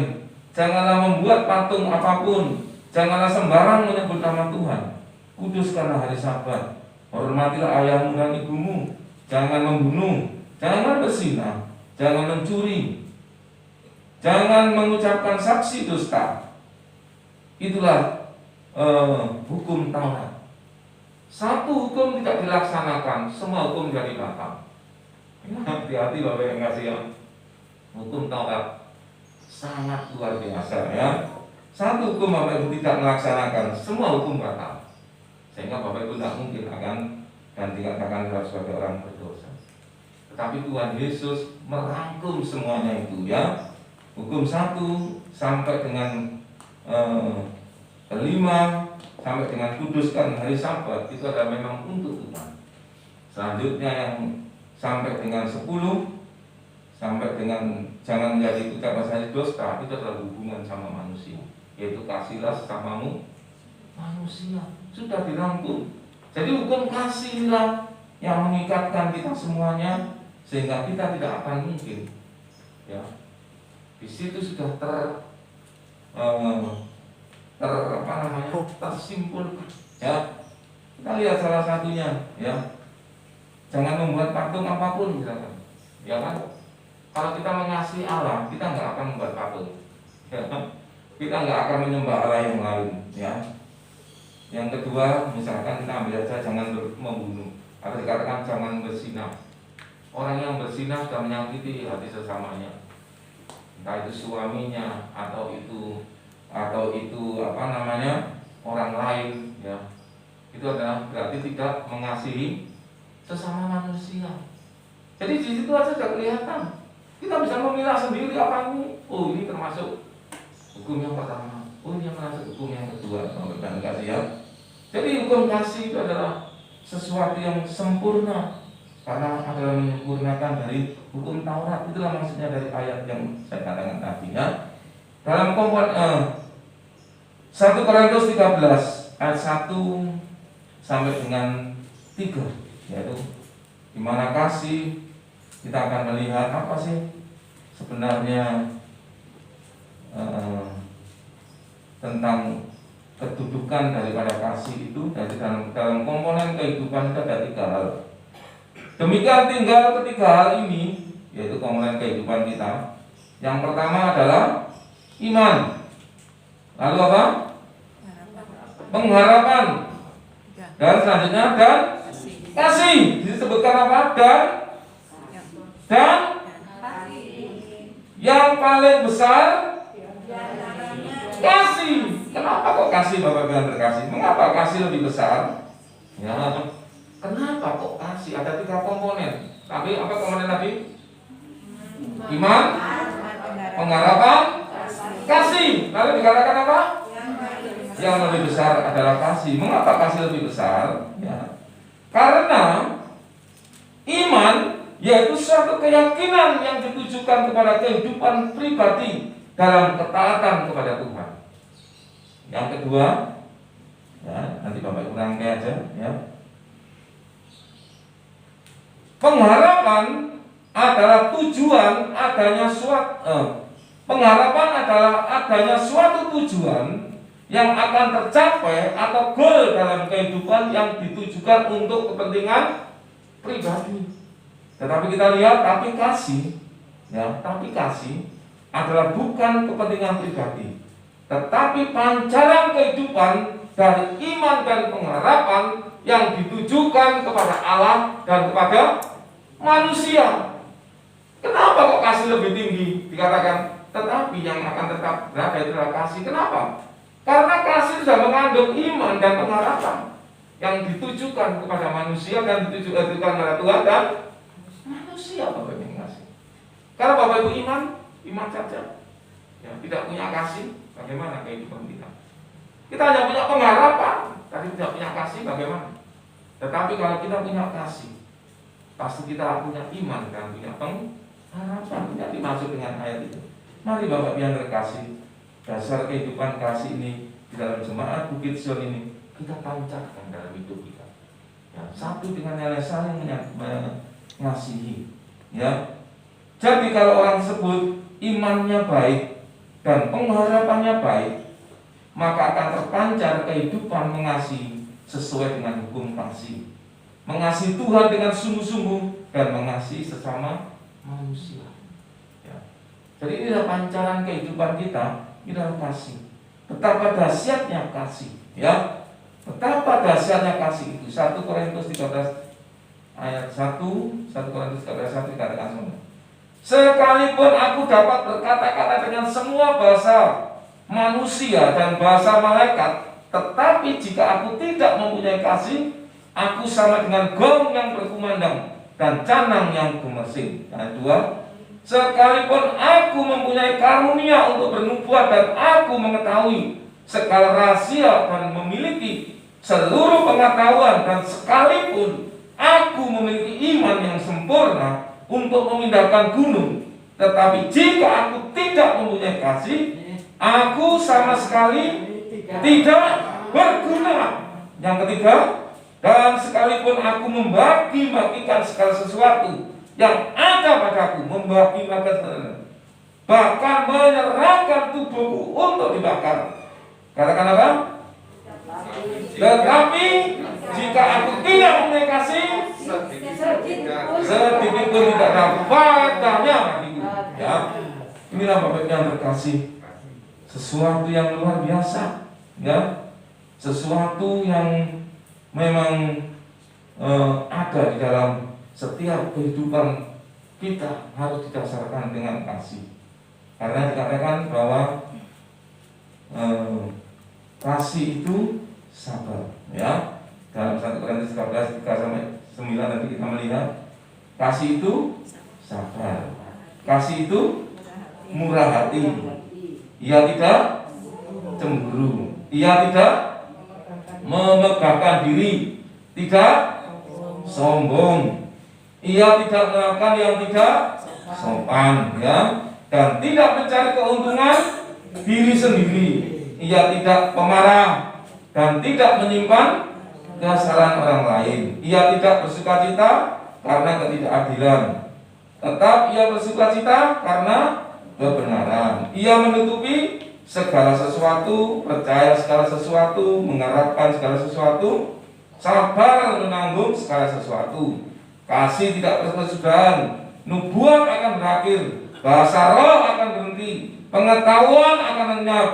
janganlah membuat patung apapun, janganlah sembarang menyebut nama Tuhan, kuduskanlah hari Sabat, hormatilah ayahmu dan ibumu, jangan membunuh, jangan berzina, jangan mencuri, jangan mengucapkan saksi dusta. Itulah hukum Taurat. Satu hukum tidak dilaksanakan, semua hukum jadi batal. Hati-hati Bapak yang kasih ya. Hukum Taurat sangat luar biasa ya. Satu hukum Bapak Ibu tidak melaksanakan, semua hukum batal. Sehingga Bapak Ibu tidak mungkin akan dan dikatakan sebagai orang berdosa. Tetapi Tuhan Yesus merangkum semuanya itu ya. Hukum 1 sampai dengan 5 sampai dengan kuduskan hari Sabat itu adalah memang untuk Tuhan. Selanjutnya yang sampai dengan 10 sampai dengan jangan menjadi ucapan saya dusta, itu adalah hubungan sama manusia, yaitu kasihlah sesamamu manusia. Sudah dirangkum. Jadi hukum kasihlah yang mengikatkan kita semuanya, sehingga kita tidak akan mungkin ya. Di situ sudah tersimpul ya. Kita lihat salah satunya ya. Jangan membuat patung apapun misalkan. Ya kan? Kalau kita mengasihi Allah, kita nggak akan membuat patung. Ya. Kita nggak akan menyembah Allah yang lain ya. Yang kedua, misalkan kita ambil saja jangan membunuh, atau dikatakan jangan berzinah. Orang yang berzinah sudah menyakiti hati sesamanya, entah itu suaminya atau itu orang lain ya. Itu adalah berarti tidak mengasihi sesama manusia. Jadi di situ aja sudah kelihatan. Kita bisa memilah sendiri apa ini. Oh, ini termasuk hukum yang pertama. Oh, ini yang termasuk hukum yang kedua. Dan kasih ya. Jadi hukum kasih itu adalah sesuatu yang sempurna karena adalah menyempurnakan dari hukum Taurat. Itulah maksudnya dari ayat yang saya katakan tadi ya. Dalam 1 Korintus 13 ayat 1 sampai dengan 3, yaitu di mana kasih, kita akan melihat apa sih sebenarnya tentang kedudukan daripada kasih itu. Dari dalam komponen kehidupan itu ada 3 hal. Demikian tinggal 3 hal ini, yaitu komponen kehidupan kita. Yang pertama adalah iman. Lalu apa? Pengharapan. Dan selanjutnya dan kasih. Disebutkan apa? Dan yang paling besar kasih. Kenapa kok kasih Bapak bilang terkasih? Mengapa kasih lebih besar? Ya, kenapa kok kasih? Ada 3 komponen. Tapi apa komponen tadi? Iman, pengharapan, kasih. Lalu dikatakan apa? Yang lebih besar adalah kasih. Mengapa kasih lebih besar? Ya, karena iman yaitu suatu keyakinan yang ditujukan kepada kehidupan pribadi dalam ketaatan kepada Tuhan. Yang kedua, ya, nanti Bapak Ibu rangkai aja ya. Pengharapan adalah tujuan adanya pengharapan adalah adanya suatu tujuan yang akan tercapai atau goal dalam kehidupan yang ditujukan untuk kepentingan pribadi. Tetapi kita lihat, tapi kasih adalah bukan kepentingan pribadi, tetapi pancaran kehidupan dari iman dan pengharapan yang ditujukan kepada Allah dan kepada manusia. Kenapa kok kasih lebih tinggi? Dikatakan, tetapi yang akan tetap berada adalah kasih. Kenapa? Karena kasih sudah mengandung iman dan pengharapan yang ditujukan kepada manusia dan ditujukan kepada Tuhan dan manusia. Bapak Ibu kasih. Karena Bapak Ibu iman saja, ya, tidak punya kasih, bagaimana kehidupan kita? Kita hanya punya pengharapan, tapi tidak punya kasih, bagaimana? Tetapi kalau kita punya kasih, pasti kita punya iman dan punya pengharapan. Tidak dimaksud dengan ayat itu. Mari Bapak yang terkasih, dasar kehidupan kasih ini di dalam jemaat Bukit Sion ini kita pancarkan dalam hidup kita. Ya, satu dengan yang lain saling mengasihi. Ya, jadi kalau orang sebut imannya baik dan pengharapannya baik, maka akan terpancar kehidupan mengasihi sesuai dengan hukum kasih, mengasihi Tuhan dengan sungguh-sungguh dan mengasihi sesama manusia. Ya. Jadi inilah pancaran kehidupan kita, inilah kasih. Betapa dahsyatnya kasih, ya. Betapa dahsyatnya kasih itu. 1 Korintus 13 ayat 1 Korintus 13:1 dikatakan semua. Sekalipun aku dapat berkata-kata dengan semua bahasa manusia dan bahasa malaikat, tetapi jika aku tidak mempunyai kasih, aku sama dengan gong yang berkumandang dan canang yang gemersing. Ayat 2. Sekalipun aku mempunyai karunia untuk bernubuat dan aku mengetahui segala rahasia dan memiliki seluruh pengetahuan, dan sekalipun aku memiliki iman yang sempurna untuk memindahkan gunung, tetapi jika aku tidak mempunyai kasih, aku sama sekali tidak berguna. Yang ketiga, dan sekalipun aku membagi-bagikan segala sesuatu yang ada padaku, membagi-bagikan, bahkan menyerahkan tubuhku untuk dibakar. Katakan apa? Tetapi jika aku tidak mempunyai kasih, sedikit pun tidak ada faedahnya bagiku. Ya, inilah Bapak yang terkasih, sesuatu yang luar biasa, ya, sesuatu yang memang ada di dalam setiap kehidupan kita harus didasarkan dengan kasih. Karena dikatakan bahwa kasih itu sabar, ya. Dalam 1 Korintus 13 3-9 nanti kita melihat kasih itu sabar, kasih itu murah hati, ia tidak cemburu, ia tidak memegahkan diri, tidak sombong, ia tidak melakukan yang tidak sopan, ya, dan tidak mencari keuntungan diri sendiri, ia tidak pemarah dan tidak menyimpan kesalahan orang lain, ia tidak bersukacita karena ketidakadilan, tetap ia bersukacita karena kebenaran, ia menutupi segala sesuatu, percaya segala sesuatu, mengharapkan segala sesuatu, sabar menanggung segala sesuatu, kasih tidak berkesudahan, nubuat akan berakhir, bahasa roh akan berhenti, pengetahuan akan lenyap,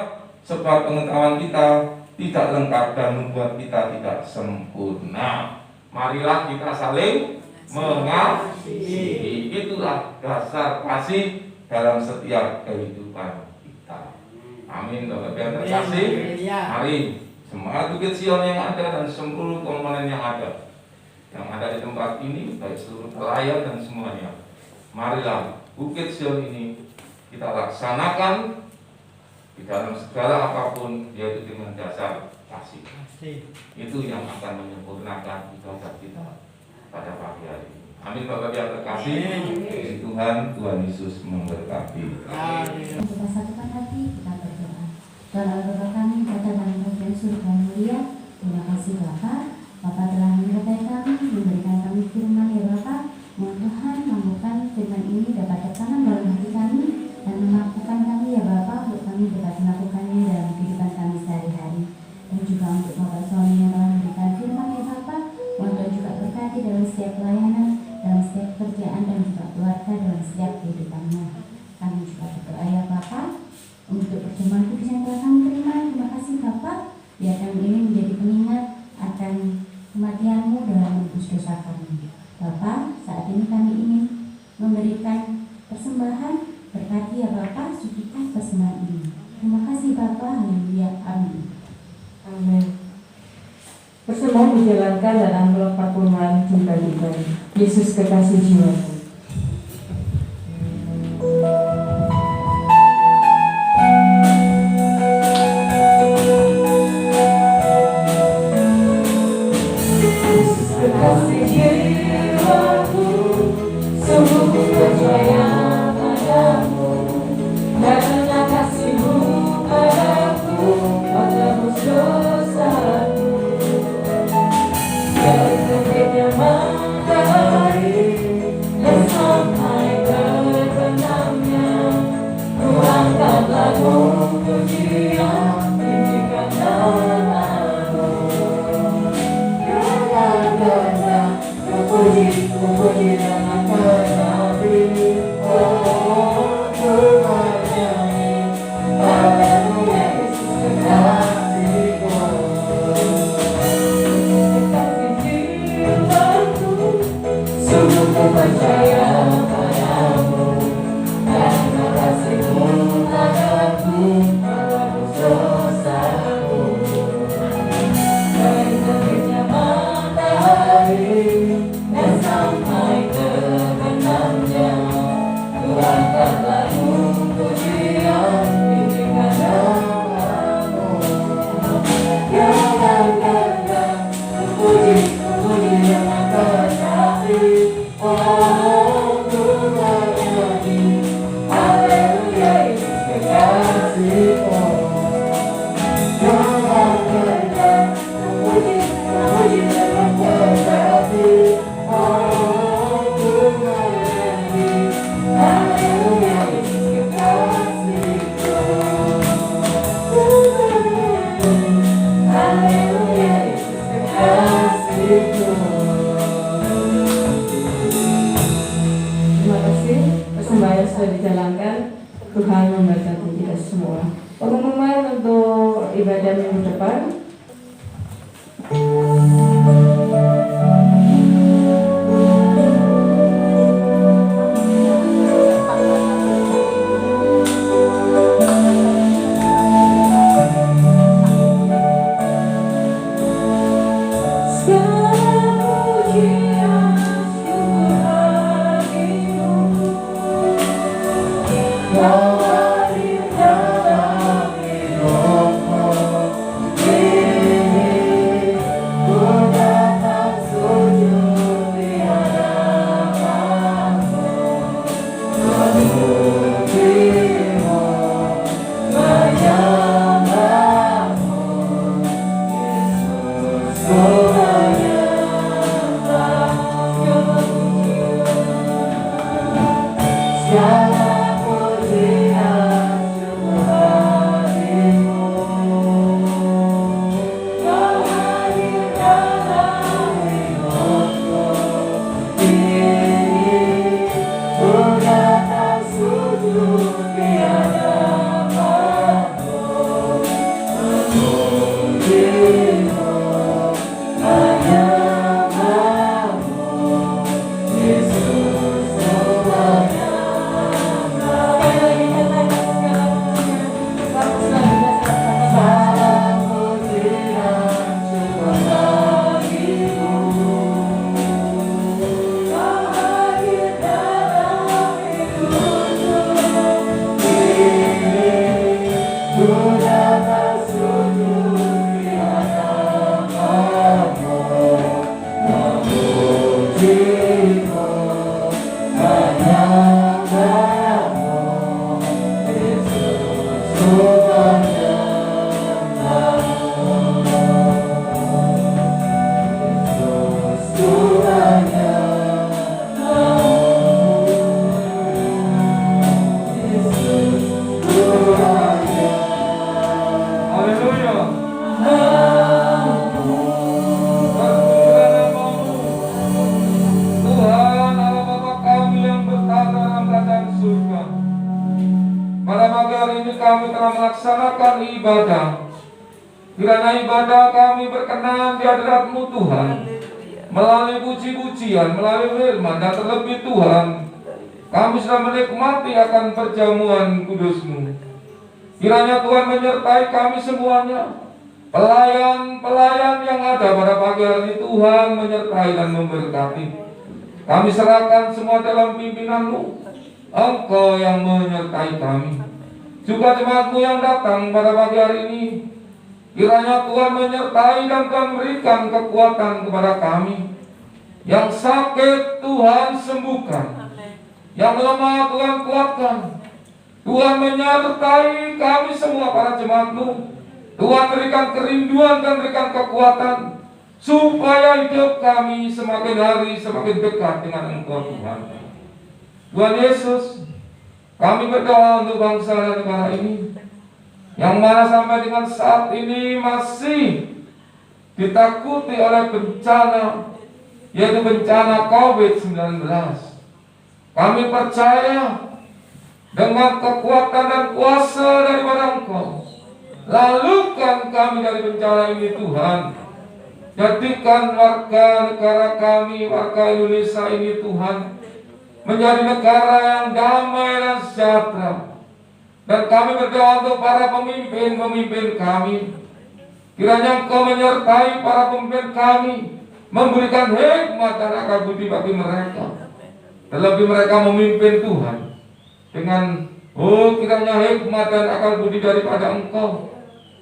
sebab pengetahuan kita tidak lengkap dan nubuat kita tidak sempurna. Marilah kita saling mengasihi. Itulah dasar kasih dalam setiap kehidupan kita. Amin. Bapak yang terkasih, mari semangat Bukit Sion yang ada dan seluruh komponen yang ada di tempat ini, baik seluruh pelayan dan semuanya. Marilah Bukit Sion ini kita laksanakan di dalam segala apapun, yaitu dengan dasar kasih. Itu yang akan menyempurnakan ibadah kita pada pagi hari ini. Amin. Bapak yang terkasih, Tuhan Yesus memberkati. Kita satukan hati, kita berdoa. Dalam doa kami, Bapa dalam bagian surga mulia, terima kasih Bapa. Bapa telah menyertai kami, memberikan kami firman ya Bapa. Mohon Tuhan mampukan firman ini dapat tertanam dalam hati kami dan memampukan kami ya Bapa untuk kami dapat melakukannya dalam kehidupan kami sehari-hari. Dan juga untuk Bapak suami yang telah memberikan firman ya Bapa, mohon Tuhan juga berkati dalam setiap pelayanan, dalam setiap pekerjaan dan juga keluarga dalam setiap kehidupannya. Kami juga berdoa ya Bapa untuk pertemuan kudus yang telah kami terima. Terima kasih Bapa, biar kami ini menjadi pengingat akan kematian-Mu dalam menebus dosa kami. Bapa, saat ini kami ingin memberikan persembahan, berkati ya Bapa, sucikan persembahan ini. Terima kasih Bapa, haleluya, amin. Amin. Persembahan dijalankan dalam amplop patungan dibagi-bagi. Yesus kekasih jiwaku. Kekasih jiwaku, sungguh percaya padamu, karena kasih-Mu padaku, Kau tebus dosaku. Terbitnya matahari dan sampai terbenamnya, Ku angkat lagu pujian, tinggikan nama-Mu. Puji dengan menabi, oh Tuhan nyanyi, haleluya Yesus kekasihku. Kekasih dan sampai kebenarnya. Tuhan katamu pujian diberikan kepadamu. Jangan puji dengan tetapi oh Tuhan lagi. Haleluya Yesus kekasihku. Jangan puji dengan tetapi oh Tuhan lagi. Haleluya Yesus kekasihku. Haleluya Yesus kekasihku. Terima kasih, persembahan sudah dijalankan. Tuhan memberkati kita semua. Pengumuman untuk ibadah minggu depan. Kiranya ibadah kami berkenan di hadirat-Mu Tuhan, melalui puji-pujian, melalui firman, dan terlebih Tuhan, kami sudah menikmati akan perjamuan kudus-Mu. Kiranya Tuhan menyertai kami semuanya, pelayan-pelayan yang ada pada pagi hari ini, Tuhan menyertai dan memberkati. Kami serahkan semua dalam pimpinan-Mu, Engkau yang menyertai kami. Juga jemaat-Mu yang datang pada pagi hari ini, kiranya Tuhan menyertai dan Tuhan berikan kekuatan kepada kami. Yang sakit Tuhan sembuhkan, yang lemah Tuhan kuatkan. Tuhan menyertai kami semua para jemaat-Mu. Tuhan berikan kerinduan dan berikan kekuatan, supaya hidup kami semakin hari semakin dekat dengan Engkau Tuhan. Tuhan Yesus, kami berdoa untuk bangsa dan negara ini, yang mana sampai dengan saat ini masih ditakuti oleh bencana, yaitu bencana COVID-19. Kami percaya dengan kekuatan dan kuasa daripada Engkau, lalukan kami dari bencana ini Tuhan. Jadikan warga negara kami, warga Indonesia ini Tuhan, menjadi negara yang damai dan sejahtera. Dan kami berdoa untuk para pemimpin-pemimpin kami. Kiranya Engkau menyertai para pemimpin kami, memberikan hikmat dan akal budi bagi mereka. Terlebih mereka memimpin Tuhan dengan kiranya hikmat dan akal budi daripada Engkau,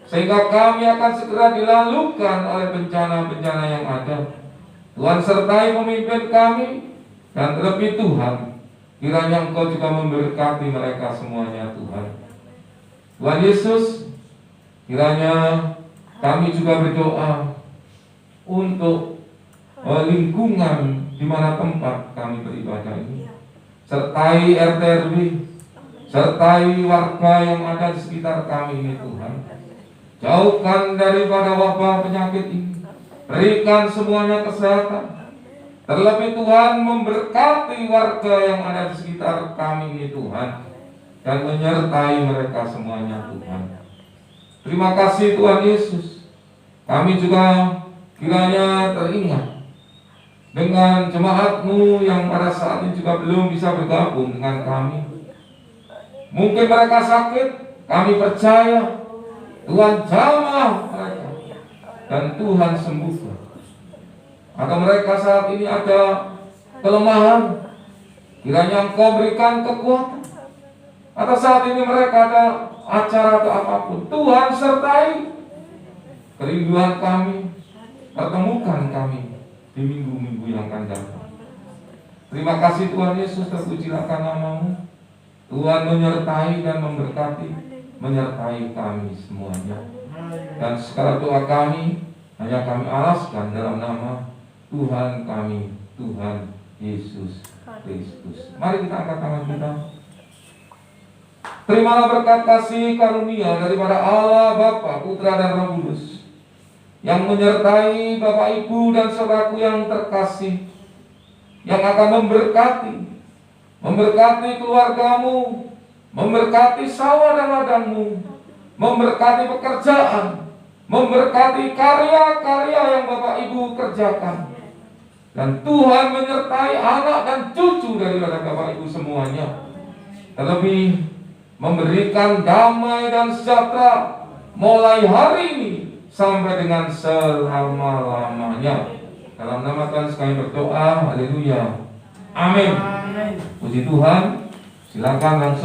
sehingga kami akan segera dilalukan oleh bencana-bencana yang ada. Tuhan sertai pemimpin kami, dan terlebih Tuhan, kiranya Engkau juga memberkati mereka semuanya Tuhan. Tuhan Yesus, kiranya kami juga berdoa untuk lingkungan di mana tempat kami beribadah ini. Sertai RT RW, sertai warga yang ada di sekitar kami ini Tuhan. Jauhkan daripada wabah penyakit ini. Berikan semuanya kesehatan. Terlebih Tuhan memberkati warga yang ada di sekitar kami ini Tuhan, dan menyertai mereka semuanya Tuhan. Terima kasih Tuhan Yesus. Kami juga kiranya teringat dengan jemaat-Mu yang pada saat ini juga belum bisa bergabung dengan kami. Mungkin mereka sakit, kami percaya Tuhan jamah mereka dan Tuhan sembuhkan. Atau mereka saat ini ada kelemahan, kiranya Engkau berikan kekuatan. Atau saat ini mereka ada acara atau apapun, Tuhan sertai kerinduan kami, pertemukan kami di minggu-minggu yang akan datang. Terima kasih Tuhan Yesus, terpujilah nama-Mu. Tuhan menyertai dan memberkati, menyertai kami semuanya. Dan segala doa kami hanya kami alaskan dalam nama Tuhan kami, Tuhan Yesus Kristus. Mari kita angkat tangan kita. Terimalah berkat kasih karunia daripada Allah Bapa, Putra dan Roh Kudus yang menyertai Bapak Ibu dan saudaraku yang terkasih, yang akan memberkati keluargamu, memberkati sawah dan ladangmu, memberkati pekerjaan, memberkati karya-karya yang Bapak Ibu kerjakan. Dan Tuhan menyertai anak dan cucu daripada Bapak Ibu semuanya. Terlebih memberikan damai dan sejahtera mulai hari ini sampai dengan selama-lamanya. Dalam nama Tuhan sekali berdoa, haleluya, amin. Puji Tuhan. Silakan langsung.